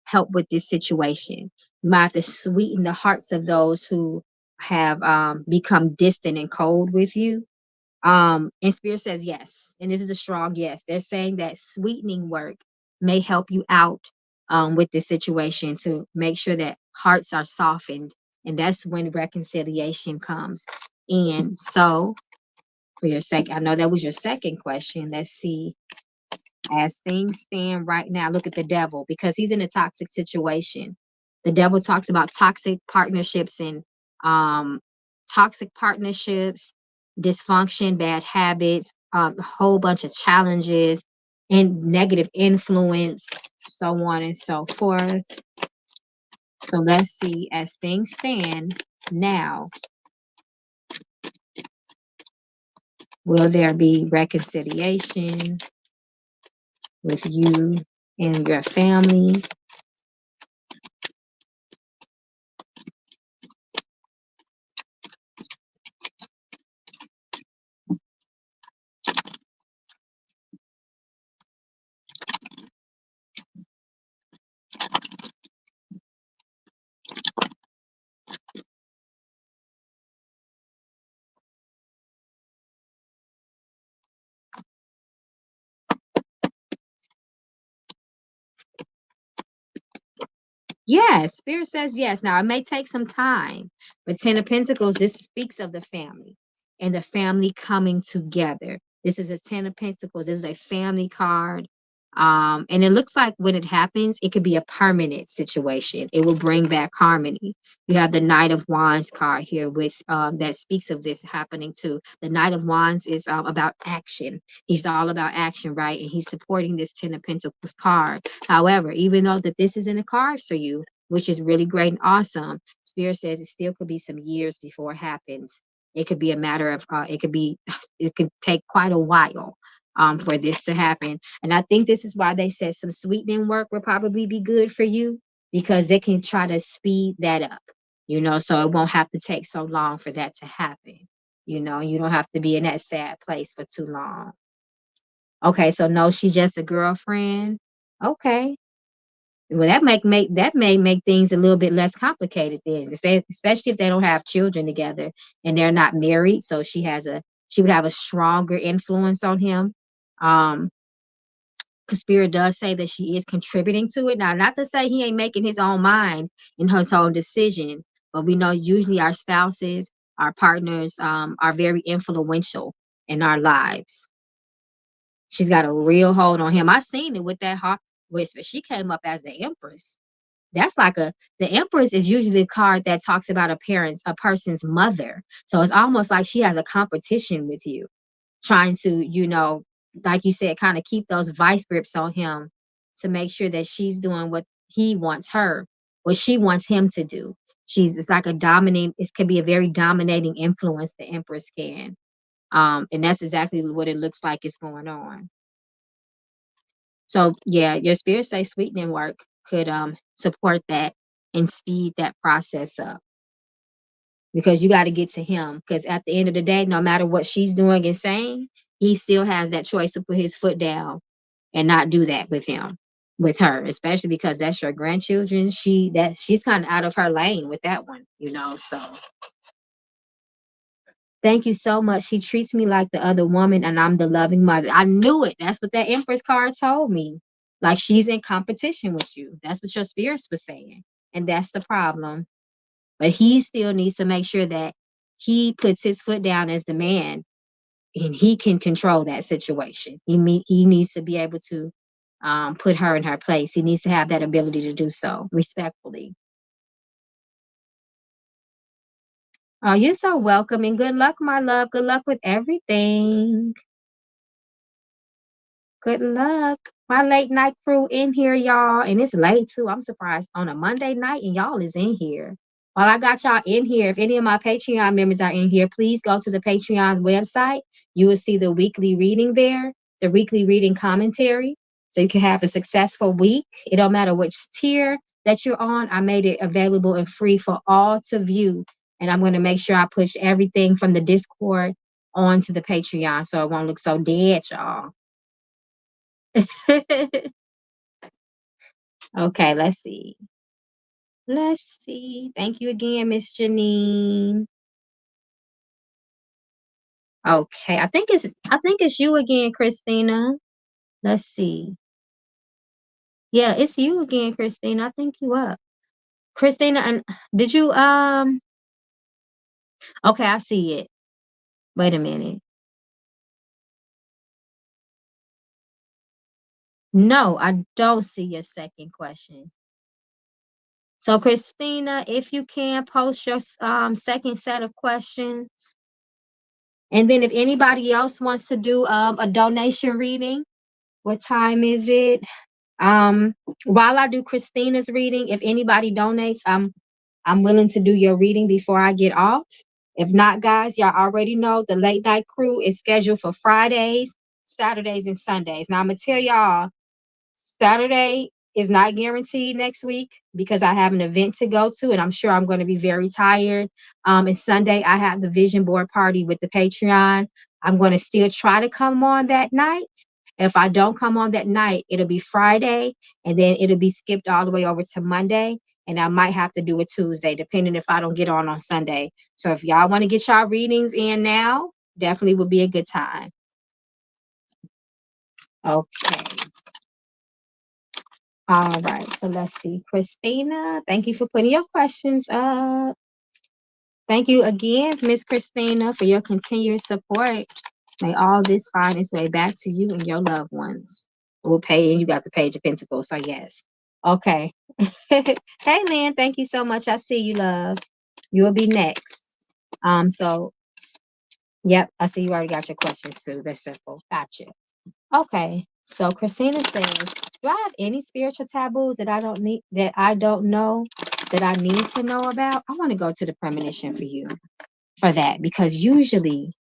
help with this situation. You might have to sweeten the hearts of those who have become distant and cold with you. And Spirit says yes, and this is a strong yes. They're saying that sweetening work may help you out with this situation to make sure that hearts are softened, and that's when reconciliation comes. And so, for your second, I know that was your second question. Let's see. As things stand right now, look at the devil because he's in a toxic situation. The devil talks about um, toxic partnerships, dysfunction, bad habits, a whole bunch of challenges, and negative influence, so on and so forth. So let's see, as things stand now, will there be reconciliation with you and your family? Yes, Spirit says yes. Now, it may take some time, but Ten of Pentacles, this speaks of the family and the family coming together. This is a Ten of Pentacles. This is a family card. And it looks like when it happens, it could be a permanent situation. It will bring back harmony. You have the Knight of Wands card here with that speaks of this happening too. The Knight of Wands is about action. He's all about action, right? And he's supporting this Ten of Pentacles card. However, even though that this is in the cards for you, which is really great and awesome, Spirit says it still could be some years before it happens. It could be a matter of it could take quite a while for this to happen. And I think this is why they said some sweetening work would probably be good for you because they can try to speed that up, so it won't have to take so long for that to happen. You don't have to be in that sad place for too long. Okay, so no, she's just a girlfriend. Okay. Well, that may make things a little bit less complicated then, especially if they don't have children together and they're not married. So she would have a stronger influence on him. Um, because Spirit does say that she is contributing to it. Now, not to say he ain't making his own mind in his own decision, but we know usually our spouses, our partners, are very influential in our lives. She's got a real hold on him. I seen it with that heart whisper. She came up as the Empress. that's like the Empress is usually a card that talks about a person's mother. So it's almost like she has a competition with you, trying to, like you said, kind of keep those vice grips on him to make sure that she's doing what he wants her, what she wants him to do. It's like it could be a very dominating influence, the Empress can. And that's exactly what it looks like is going on. So yeah, your spirit say sweetening work could support that and speed that process up, because you got to get to him, because at the end of the day, no matter what she's doing and saying, he still has that choice to put his foot down and not do that with her, especially because that's your grandchildren. She's kind of out of her lane with that one. So thank you so much. She treats me like the other woman, and I'm the loving mother. I knew it. That's what that Empress card told me. Like she's in competition with you. That's what your spirits was saying. And that's the problem. But he still needs to make sure that he puts his foot down as the man, and he can control that situation. He needs to be able to put her in her place. He needs to have that ability to do so respectfully. Oh, you're so welcome, and good luck, my love. Good luck with everything. Good luck. My late night crew in here, y'all. And it's late too. I'm surprised on a Monday night and y'all is in here. While I got y'all in here, if any of my Patreon members are in here, please go to the Patreon website. You will see the weekly reading there, the weekly reading commentary. So you can have a successful week. It don't matter which tier that you're on. I made it available and free for all to view. And I'm going to make sure I push everything from the Discord onto the Patreon so it won't look so dead, y'all. Okay, let's see. Let's see. Thank you again, Miss Janine. Okay, I think it's you again, Christina. Let's see. Yeah, it's you again, Christina. I think you up. Christina, and did you okay, I see it. Wait a minute. No, I don't see your second question. So Christina, if you can post your second set of questions. And then if anybody else wants to do a donation reading, what time is it? Um, while I do Christina's reading, if anybody donates, I'm willing to do your reading before I get off. If not, guys, y'all already know the late night crew is scheduled for Fridays, Saturdays, and Sundays. Now I'm gonna tell y'all, Saturday is not guaranteed next week because I have an event to go to, and I'm sure I'm going to be very tired. And Sunday, I have the vision board party with the Patreon. I'm going to still try to come on that night. If I don't come on that night, it'll be Friday, and then it'll be skipped all the way over to Monday. And I might have to do a Tuesday, depending if I don't get on Sunday. So if y'all want to get y'all readings in now, definitely would be a good time. Okay. All right, so let's see. Christina, thank you for putting your questions up. Thank you again, Miss Christina, for your continued support. May all this find its way back to you and your loved ones. We'll pay, and you got the Page of Pentacles, so yes. Okay. Hey, Lynn, thank you so much. I see you, love. You will be next. So, yep, I see you already got your questions too. That's simple. Gotcha. Okay, so Christina says, "Do I have any spiritual taboos that I don't know that I need to know about?" I want to go to the premonition for you for that, because usually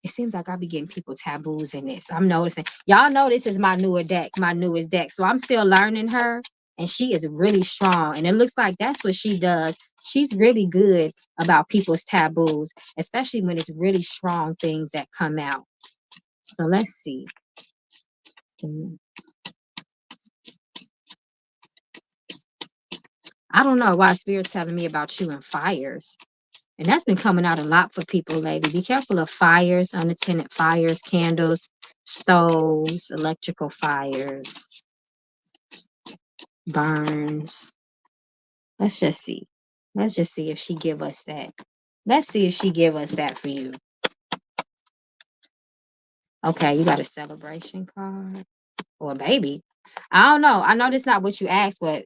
it seems like I be getting people taboos in this. I'm noticing. Y'all know this is my newest deck. So I'm still learning her, and she is really strong. And it looks like that's what she does. She's really good about people's taboos, especially when it's really strong things that come out. So let's see. I don't know why Spirit telling me about you and fires. And that's been coming out a lot for people lately. Be careful of fires, unattended fires, candles, stoves, electrical fires, burns. Let's just see. Let's just see if she give us that. Let's see if she give us that for you. Okay, you got a celebration card. Or a baby. I don't know. I know that's not what you asked, but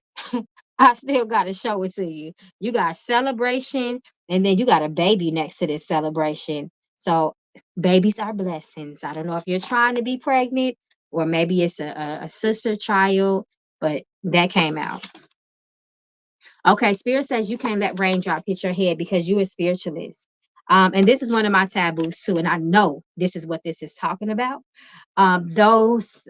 I still got to show it to you. You got celebration, and then you got a baby next to this celebration. So babies are blessings. I don't know if you're trying to be pregnant or maybe it's a sister child, but that came out. Okay, Spirit says you can't let raindrop hit your head because you're a spiritualist. And this is one of my taboos too, and I know this is what this is talking about. Those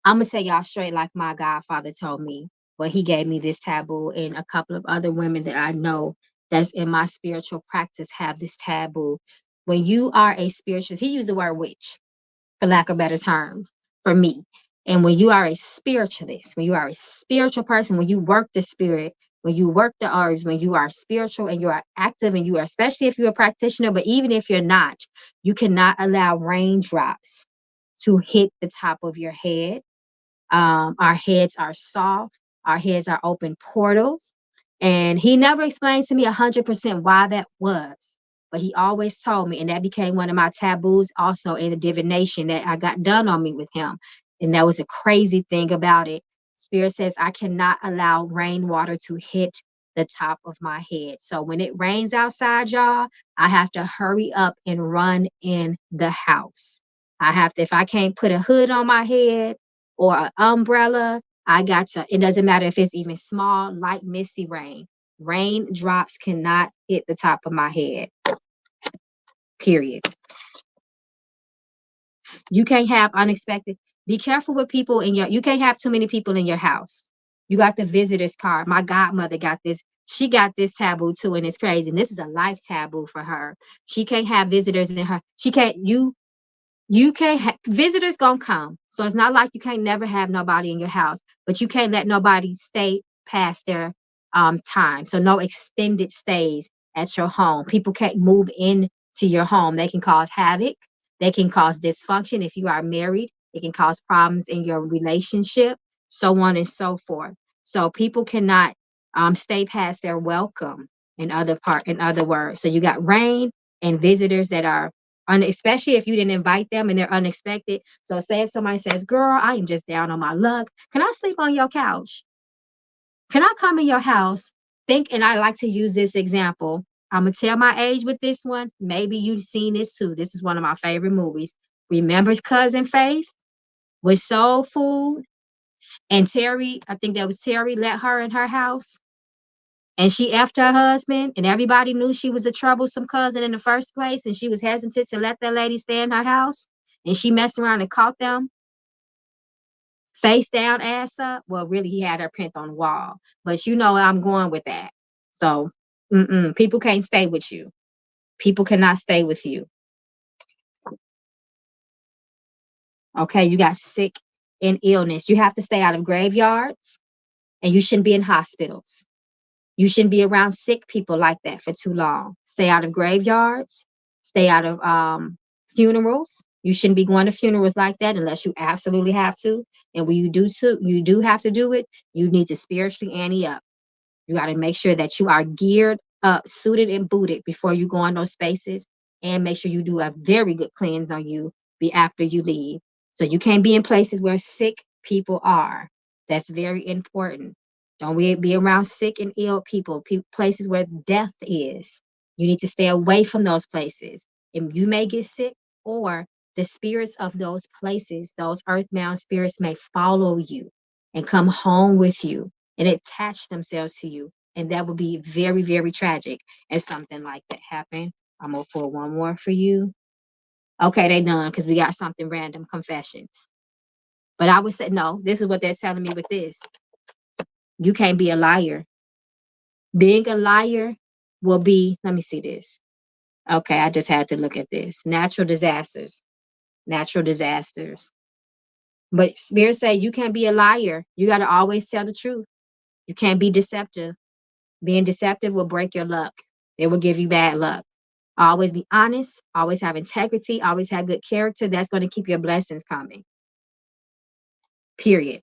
I'm gonna say y'all straight like my godfather told me, but he gave me this taboo, and a couple of other women that I know that's in my spiritual practice have this taboo. When you are a spiritualist, he used the word witch for lack of better terms for me. And when you are a spiritualist, when you are a spiritual person, when you work the spirit, when you work the herbs, when you are spiritual and you are active and you are, especially if you're a practitioner, but even if you're not, you cannot allow raindrops to hit the top of your head. Our heads are soft, our heads are open portals. And he never explained to me 100% why that was. But he always told me, and that became one of my taboos also in the divination that I got done on me with him. And that was a crazy thing about it. Spirit says, I cannot allow rainwater to hit the top of my head. So when it rains outside, y'all, I have to hurry up and run in the house. I have to, if I can't put a hood on my head, or an umbrella. I got to, it doesn't matter if it's even small, light, misty rain. Raindrops cannot hit the top of my head, period. You can't have unexpected. Be careful with people in your, you can't have too many people in your house. You got the visitor's card. My godmother got this. She got this taboo too, and it's crazy. And this is a life taboo for her. She can't have visitors in her. She can't, you can't visitors gonna come, so it's not like you can't never have nobody in your house, but you can't let nobody stay past their time. So no extended stays at your home. People can't move in to your home. They can cause havoc, they can cause dysfunction. If you are married, it can cause problems in your relationship, so on and so forth. So people cannot stay past their welcome, in other words. So you got rain and visitors that are especially if you didn't invite them and they're unexpected. So say if somebody says, girl, I am just down on my luck. Can I sleep on your couch? Can I come in your house? Think, and I like to use this example. I'm gonna tell my age with this one. Maybe you've seen this too. This is one of my favorite movies. Remember Cousin Faith with Soul Food? And Terry, I think that was Terry, let her in her house. And she effed her husband, and everybody knew she was a troublesome cousin in the first place, and she was hesitant to let that lady stay in her house. And she messed around and caught them face down, ass up. Well, really, he had her print on the wall. But you know I'm going with that. So, people can't stay with you. People cannot stay with you. Okay, you got sick and illness. You have to stay out of graveyards, and you shouldn't be in hospitals. You shouldn't be around sick people like that for too long. Stay out of graveyards. Stay out of funerals. You shouldn't be going to funerals like that unless you absolutely have to. And when you do have to do it, you need to spiritually ante up. You got to make sure that you are geared up, suited and booted before you go in those spaces, and make sure you do a very good cleanse on you be after you leave. So you can't be in places where sick people are. That's very important. Don't be around sick and ill people, places where death is. You need to stay away from those places. And you may get sick, or the spirits of those places, those earthbound spirits may follow you and come home with you and attach themselves to you. And that would be very, very tragic if something like that happened. I'm gonna pull one more for you. Okay, they done because we got something random confessions. But I would say no, this is what they're telling me with this. You can't be a liar. Being a liar will be, let me see this. Okay, I just had to look at this. Natural disasters. Natural disasters. But Spirit say you can't be a liar. You got to always tell the truth. You can't be deceptive. Being deceptive will break your luck. It will give you bad luck. Always be honest. Always have integrity. Always have good character. That's going to keep your blessings coming. Period.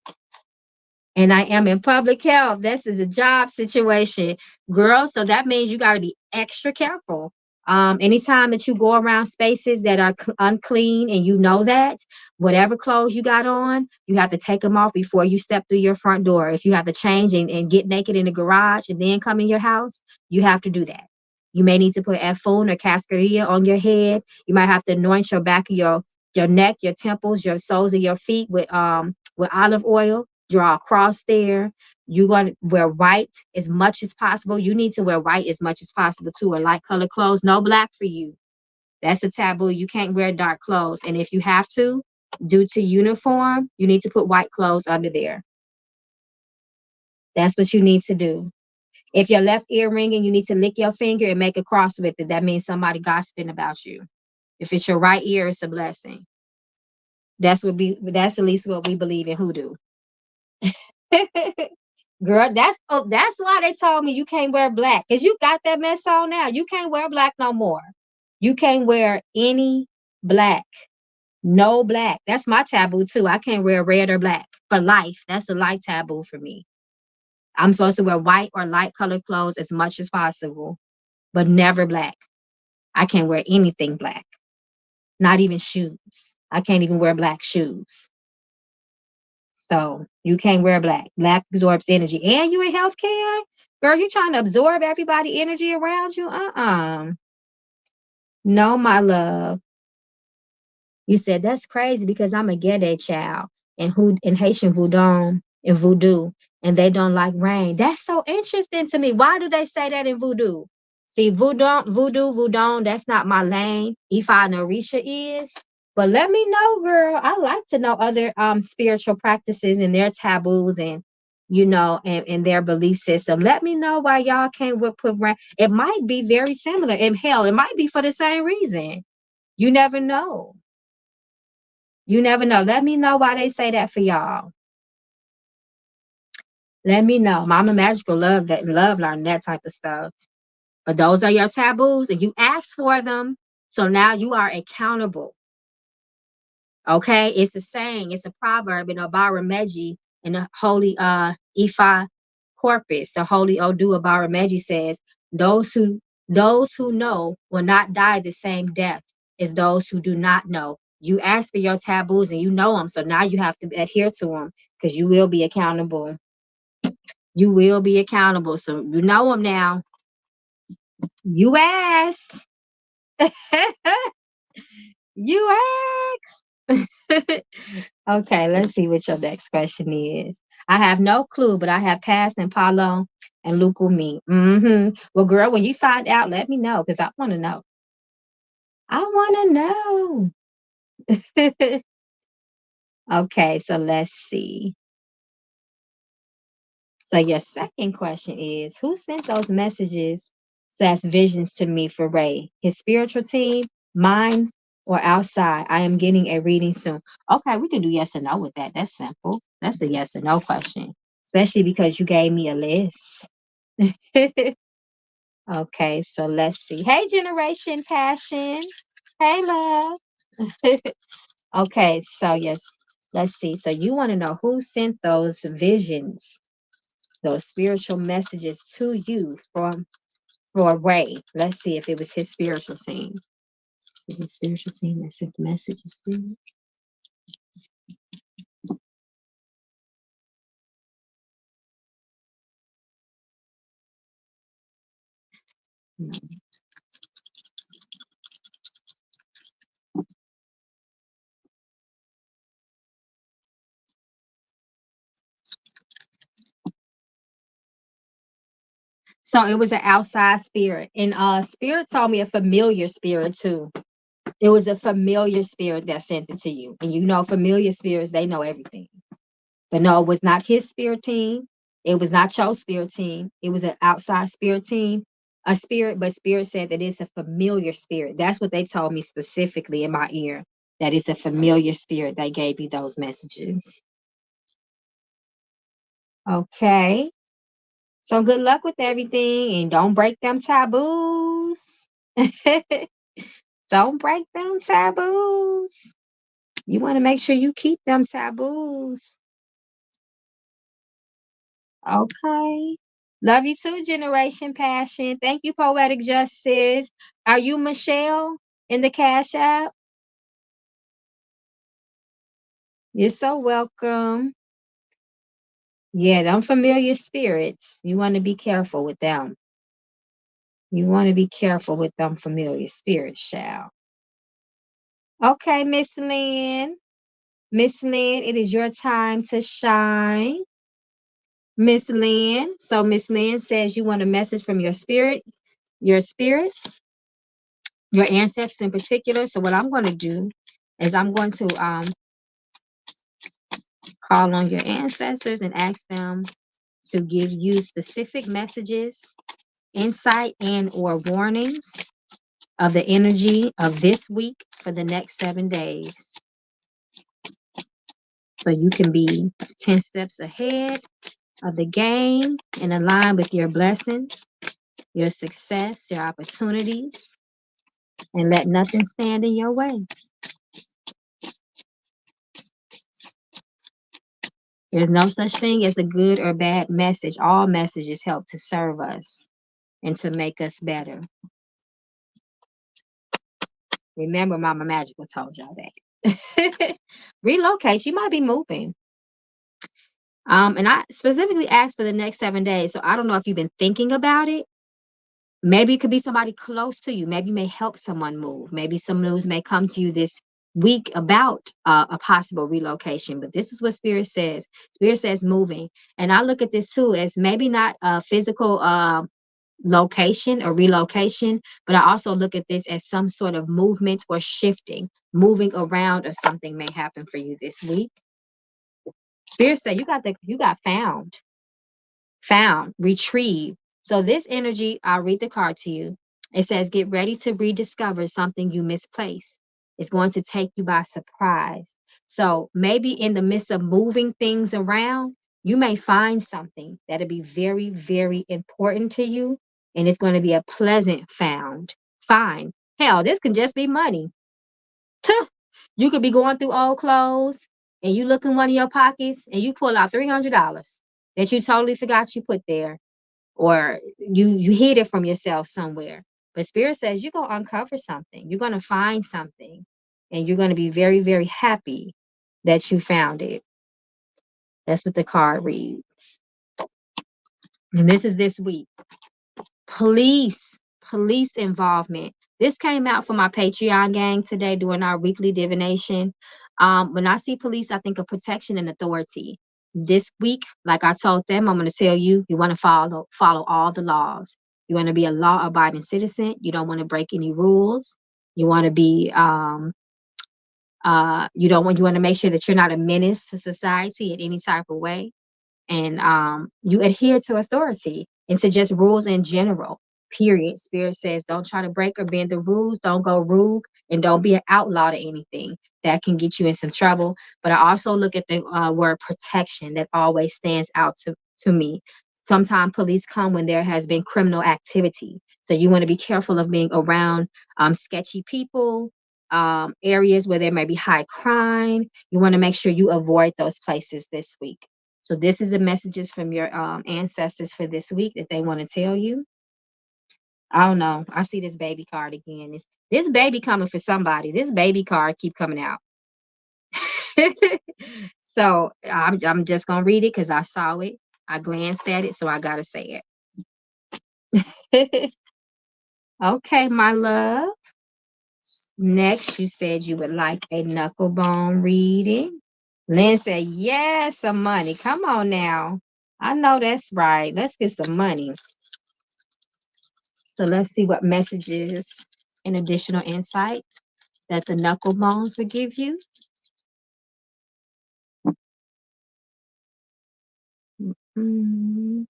And I am in public health. This is a job situation, girl. So that means you got to be extra careful. Anytime that you go around spaces that are unclean and you know that, whatever clothes you got on, you have to take them off before you step through your front door. If you have to change and get naked in the garage and then come in your house, you have to do that. You may need to put Efun or cascarilla on your head. You might have to anoint your back of your neck, your temples, your soles of your feet with olive oil. Draw a cross there. You're going to wear white as much as possible. You need to wear white as much as possible too, or light color clothes. No black for you. That's a taboo. You can't wear dark clothes. And if you have to, due to uniform, you need to put white clothes under there. That's what you need to do. If your left ear ringing, you need to lick your finger and make a cross with it. That means somebody gossiping about you. If it's your right ear, it's a blessing. That's at least what we believe in hoodoo. Girl, that's why they told me you can't wear black. Cause you got that mess on now. You can't wear black no more. You can't wear any black. No black. That's my taboo too. I can't wear red or black for life. That's a life taboo for me. I'm supposed to wear white or light colored clothes as much as possible, but never black. I can't wear anything black. Not even shoes. I can't even wear black shoes. So you can't wear black. Black absorbs energy. And you in healthcare? Girl, you trying to absorb everybody energy around you? No, my love. You said that's crazy because I'm a Gede child and who in Haitian voodoo, and they don't like rain. That's so interesting to me. Why do they say that in voodoo? See, voodoo, that's not my lane. Ifa and Orisha is. But let me know, girl. I like to know other spiritual practices and their taboos and and their belief system. Let me know why y'all can't put rain. It might be very similar. And hell, it might be for the same reason. You never know. You never know. Let me know why they say that for y'all. Let me know. Mama Magical love that, love learning that type of stuff. But those are your taboos, and you asked for them. So now you are accountable. Okay? It's a saying, it's a proverb in Obara Meji in the holy Ifa corpus. The holy Odu Obara Meji says, those who know will not die the same death as those who do not know. You ask for your taboos and you know them. So now you have to adhere to them because you will be accountable. You will be accountable. So you know them now. You ask. You ask. Okay, let's see what your next question is. I have no clue, but I have passed and Paulo and Luke with me. Well, girl, when you find out, let me know because I want to know. I want to know. Okay, so let's see. So your second question is, who sent those messages slash visions to me for Ray? His spiritual team, mine, or outside? I am getting a reading soon. Okay, we can do yes or no with that. That's simple. That's a yes or no question, especially because you gave me a list. Okay, so let's see. Hey, Generation Passion. Hey, love. Okay, so yes, let's see. So you want to know who sent those visions, those spiritual messages to you for Ray. Let's see if it was his spiritual team. Is it his spiritual team that sent the messages to you? No. So it was an outside spirit. And spirit told me a familiar spirit too. It was a familiar spirit that sent it to you. And you know, familiar spirits, they know everything. But no, it was not his spirit team. It was not your spirit team. It was an outside spirit team. A spirit, but spirit said that it's a familiar spirit. That's what they told me specifically in my ear. That it's a familiar spirit that gave you those messages. Okay. So good luck with everything and don't break them taboos. Don't break them taboos. You want to make sure you keep them taboos. Okay. Love you too, Generation Passion. Thank you, Poetic Justice. Are you Michelle in the Cash App? You're so welcome. Yeah, them familiar spirits. You want to be careful with them. You want to be careful with them familiar spirits, child. Okay, Miss Lynn. Miss Lynn, it is your time to shine. Miss Lynn. So Miss Lynn says you want a message from your spirits, your ancestors in particular. So what I'm going to do is I'm going to call on your ancestors and ask them to give you specific messages, insight, and or warnings of the energy of this week for the next 7 days. So you can be 10 steps ahead of the game and align with your blessings, your success, your opportunities, and let nothing stand in your way. There's no such thing as a good or bad message. All messages help to serve us and to make us better. Remember, Mama Magical told y'all that. Relocate, you might be moving. And I specifically asked for the next 7 days. So I don't know if you've been thinking about it. Maybe it could be somebody close to you. Maybe you may help someone move. Maybe some news may come to you this week about a possible relocation. But this is what Spirit says. Spirit says moving. And I look at this too as maybe not a physical location or relocation, but I also look at this as some sort of movement or shifting, moving around, or something may happen for you this week. Spirit said you got found, retrieve. So this energy, I'll read the card to you. It says, get ready to rediscover something you misplaced. It's going to take you by surprise. So maybe in the midst of moving things around, you may find something that'll be very, very important to you. And it's going to be a pleasant find. Hell, this can just be money. Tuh. You could be going through old clothes and you look in one of your pockets and you pull out $300 that you totally forgot you put there, or you hid it from yourself somewhere. But Spirit says you're going to uncover something. You're going to find something, and you're going to be very, very happy that you found it. That's what the card reads. And this is this week. Police involvement. This came out for my Patreon gang today during our weekly divination. When I see police, I think of protection and authority. This week, like I told them, I'm going to tell you, you want to follow all the laws. You want to be a law-abiding citizen. You don't want to break any rules. You want to be you want to make sure that you're not a menace to society in any type of way, and you adhere to authority and to just rules in general. Period. Spirit says don't try to break or bend the rules. Don't go rogue, and don't be an outlaw to anything that can get you in some trouble. But I also look at the word protection that always stands out to me. Sometimes police come when there has been criminal activity, so you want to be careful of being around sketchy people, areas where there may be high crime. You want to make sure you avoid those places this week. So this is the messages from your ancestors for this week that they want to tell you. I don't know. I see this baby card again. This baby coming for somebody. This baby card keep coming out. So I'm just gonna read it because I saw it. I glanced at it, so I gotta say it. Okay, my love. Next, you said you would like a knuckle bone reading. Lynn said, yes, some money. Come on now. I know that's right. Let's get some money. So let's see what messages and additional insight that the knuckle bones will give you. Mm.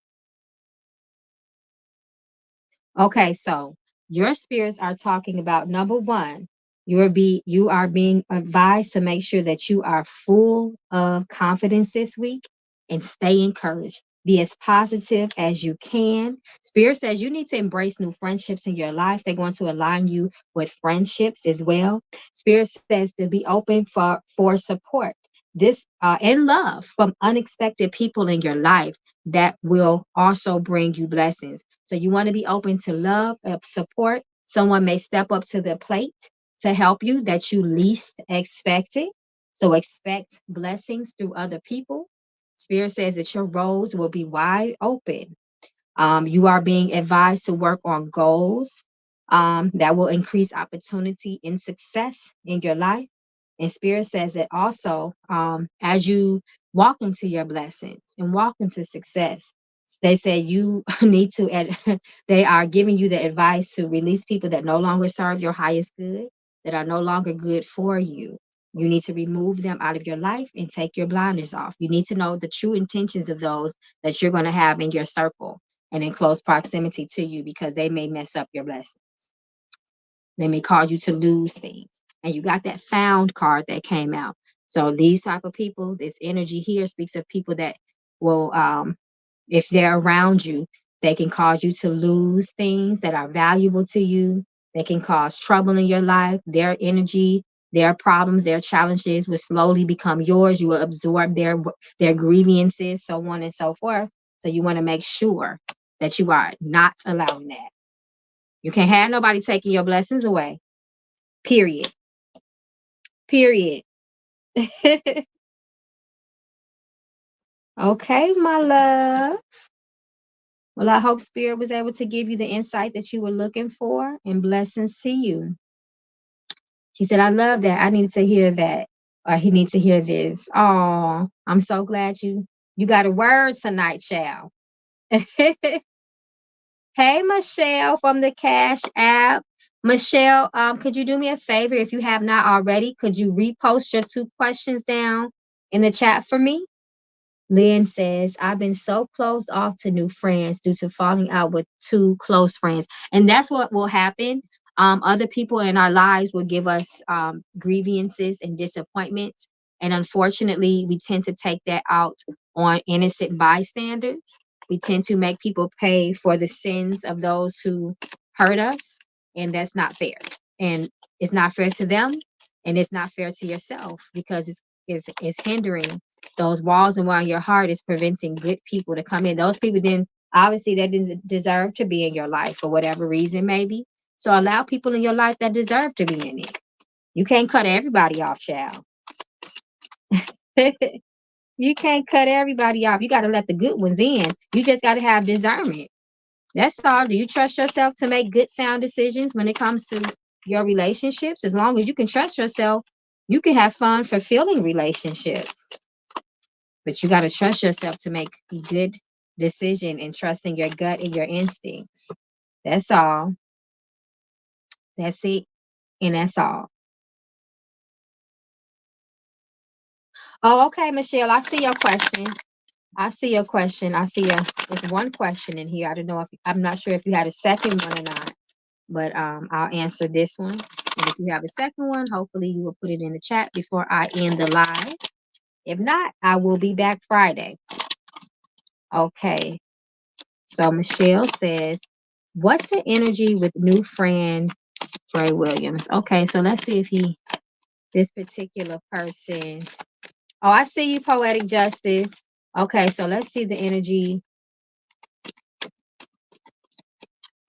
Okay, so your spirits are talking about number one, you are being advised to make sure that you are full of confidence this week and stay encouraged. Be as positive as you can. Spirit says you need to embrace new friendships in your life. They're going to align you with friendships as well. Spirit says to be open for support. this and love from unexpected people in your life that will also bring you blessings. So you want to be open to love, support. Someone may step up to the plate to help you that you least expected. So expect blessings through other people. Spirit says that your roads will be wide open. You are being advised to work on goals that will increase opportunity and success in your life. And Spirit says that also, as you walk into your blessings and walk into success, they say you need to, they are giving you the advice to release people that no longer serve your highest good, that are no longer good for you. You need to remove them out of your life and take your blinders off. You need to know the true intentions of those that you're going to have in your circle and in close proximity to you, because they may mess up your blessings. They may cause you to lose things. And you got that found card that came out. So these type of people, this energy here speaks of people that will, if they're around you, they can cause you to lose things that are valuable to you. They can cause trouble in your life. Their energy, their problems, their challenges will slowly become yours. You will absorb their grievances, so on and so forth. So you want to make sure that you are not allowing that. You can't have nobody taking your blessings away. Period. Period. Okay, my love. Well, I hope Spirit was able to give you the insight that you were looking for, and blessings to you. She said, I love that. I needed to hear that. Or he needs to hear this. Oh, I'm so glad you got a word tonight, child. Hey, Michelle from the Cash App. Michelle, could you do me a favor if you have not already? Could you repost your 2 questions down in the chat for me? Lynn says, I've been so closed off to new friends due to falling out with 2 close friends. And that's what will happen. Other people in our lives will give us grievances and disappointments. And unfortunately, we tend to take that out on innocent bystanders. We tend to make people pay for the sins of those who hurt us. And that's not fair. And it's not fair to them. And it's not fair to yourself, because it's hindering those walls around your heart, is preventing good people to come in. Those people didn't, obviously they didn't deserve to be in your life for whatever reason, maybe. So allow people in your life that deserve to be in it. You can't cut everybody off, child. You can't cut everybody off. You got to let the good ones in. You just got to have discernment. That's all. Do you trust yourself to make good, sound decisions when it comes to your relationships? As long as you can trust yourself, you can have fun, fulfilling relationships. But you got to trust yourself to make a good decision and trusting your gut and your instincts. That's all. That's it. And that's all. Oh, okay, Michelle. I see your question. I see your question. I see it's 1 question in here. I don't know if, I'm not sure if you had a second one or not, but I'll answer this one. And if you have a second one, hopefully you will put it in the chat before I end the live. If not, I will be back Friday. Okay. So Michelle says, what's the energy with new friend Gray Williams? Okay, so let's see if this particular person. Oh, I see you, Poetic Justice. Okay, so let's see the energy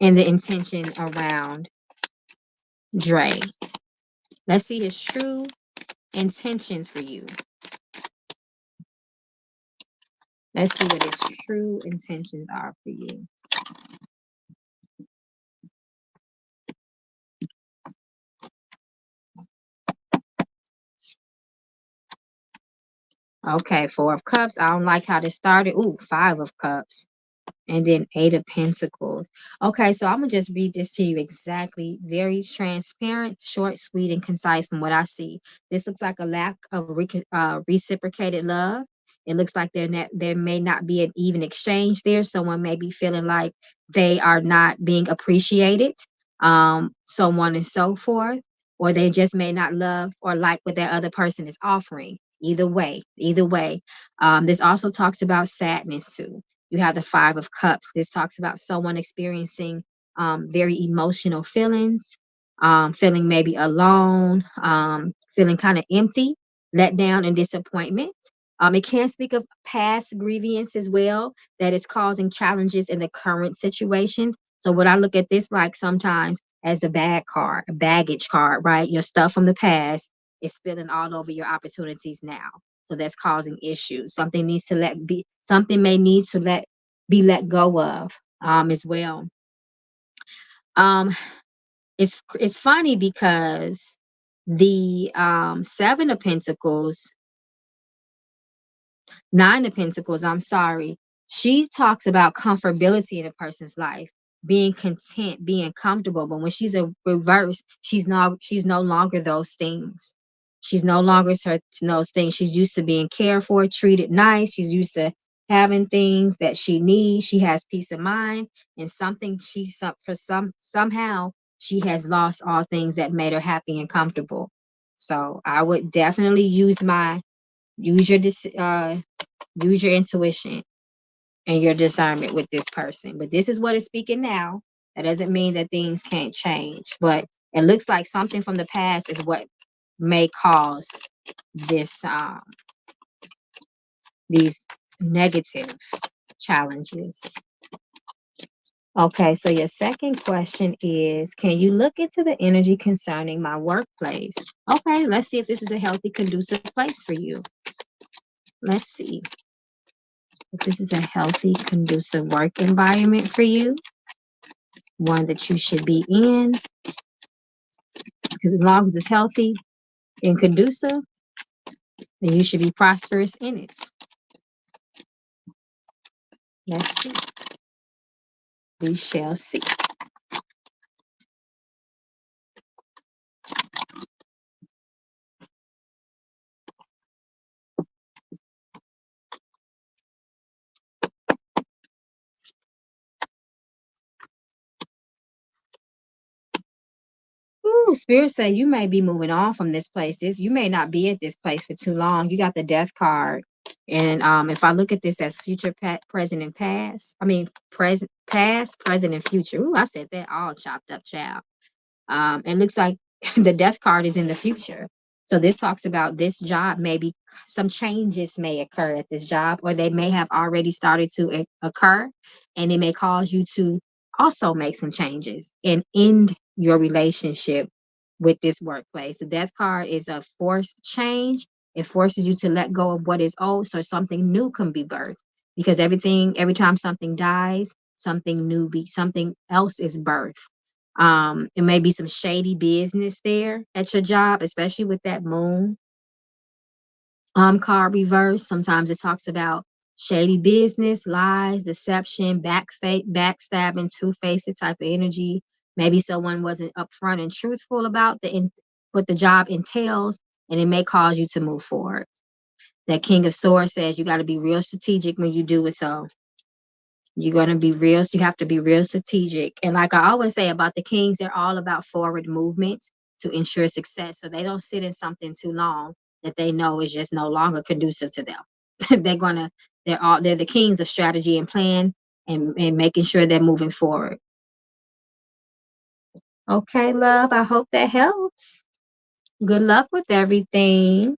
and the intention around Dre. Let's see his true intentions for you. Let's see what his true intentions are for you. Okay, 4 of Cups. I don't like how this started. Ooh, 5 of Cups. And then 8 of Pentacles. Okay, so I'm gonna just read this to you exactly. Very transparent, short, sweet, and concise from what I see. This looks like a lack of reciprocated love. It looks like there may not be an even exchange there. Someone may be feeling like they are not being appreciated, so on and so forth, or they just may not love or like what that other person is offering. Either way. This also talks about sadness too. You have the 5 of Cups. This talks about someone experiencing very emotional feelings, feeling maybe alone, feeling kind of empty. letdown and disappointment. It can speak of past grievance as well that is causing challenges in the current situations. So what I look at this like sometimes as the bad card, a baggage card, right? Your stuff from the past is spilling all over your opportunities now. So that's causing issues. Something may need to let go of as well. Um it's funny because the 7 of Pentacles, Nine of Pentacles, I'm sorry. She talks about comfortability in a person's life, being content, being comfortable. But when she's a reverse, she's no longer those things. She's no longer those things. She's used to being cared for, treated nice. She's used to having things that she needs. She has peace of mind, and something somehow she has lost all things that made her happy and comfortable. So I would definitely use your use your intuition and your discernment with this person. But this is what is speaking now. That doesn't mean that things can't change. But it looks like something from the past is what may cause this these negative challenges. Okay, so your second question is, can you look into the energy concerning my workplace? Okay, let's see if this is a healthy, conducive place for you. Let's see if this is a healthy, conducive work environment for you. One that you should be in, because as long as it's healthy and conducive, then you should be prosperous in it. Let's see. We shall see. Ooh, Spirit say you may be moving on from this place. You may not be at this place for too long. You got the Death card, and if I look at this as future, present, and past, I mean past, present, and future. Ooh, I said that all chopped up, child. It looks like the Death card is in the future. So this talks about this job. Maybe some changes may occur at this job, or they may have already started to occur, and it may cause you to also make some changes and end your relationship with this workplace. The Death card is a forced change. It forces you to let go of what is old so something new can be birthed. Because every time something dies, something else is birthed. It may be some shady business there at your job, especially with that moon card reverse. Sometimes it talks about shady business, lies, deception, backstabbing, two-faced type of energy. Maybe someone wasn't upfront and truthful about what the job entails, and it may cause you to move forward. That King of Swords says you got to be real strategic when you do it, though. You're going to be real. You have to be real strategic. And like I always say about the kings, they're all about forward movement to ensure success. So they don't sit in something too long that they know is just no longer conducive to them. They're the kings of strategy and plan, and making sure they're moving forward. Okay, love. I hope that helps. Good luck with everything.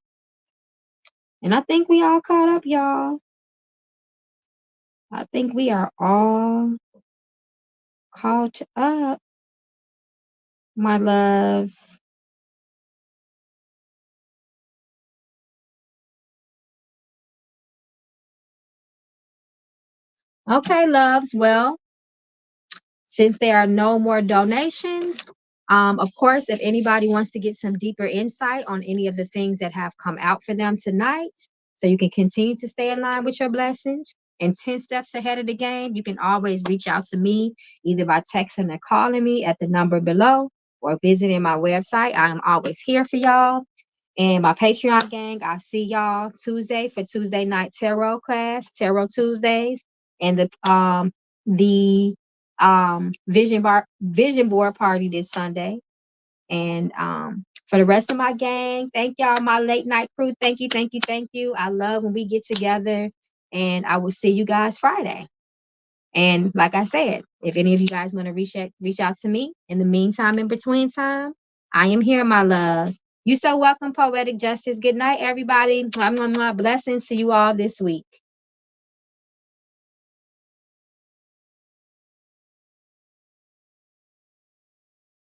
And I think we all caught up, y'all. I think we are all caught up, my loves. Okay, loves. Well, since there are no more donations, of course, if anybody wants to get some deeper insight on any of the things that have come out for them tonight, so you can continue to stay in line with your blessings and 10 steps ahead of the game, you can always reach out to me either by texting or calling me at the number below or visiting my website. I am always here for y'all. And my Patreon gang, I see y'all Tuesday for Tuesday night tarot class, Tarot Tuesdays, and the vision board party this Sunday. And for the rest of my gang, thank y'all, my late night crew. Thank you, thank you, thank you. I love when we get together, and I will see you guys Friday. And like I said, if any of you guys want to reach out to me in the meantime, in between time, I am here, my loves. You so welcome, Poetic Justice. Good night, everybody. Mwah, mwah, mwah. Blessings to you all this week.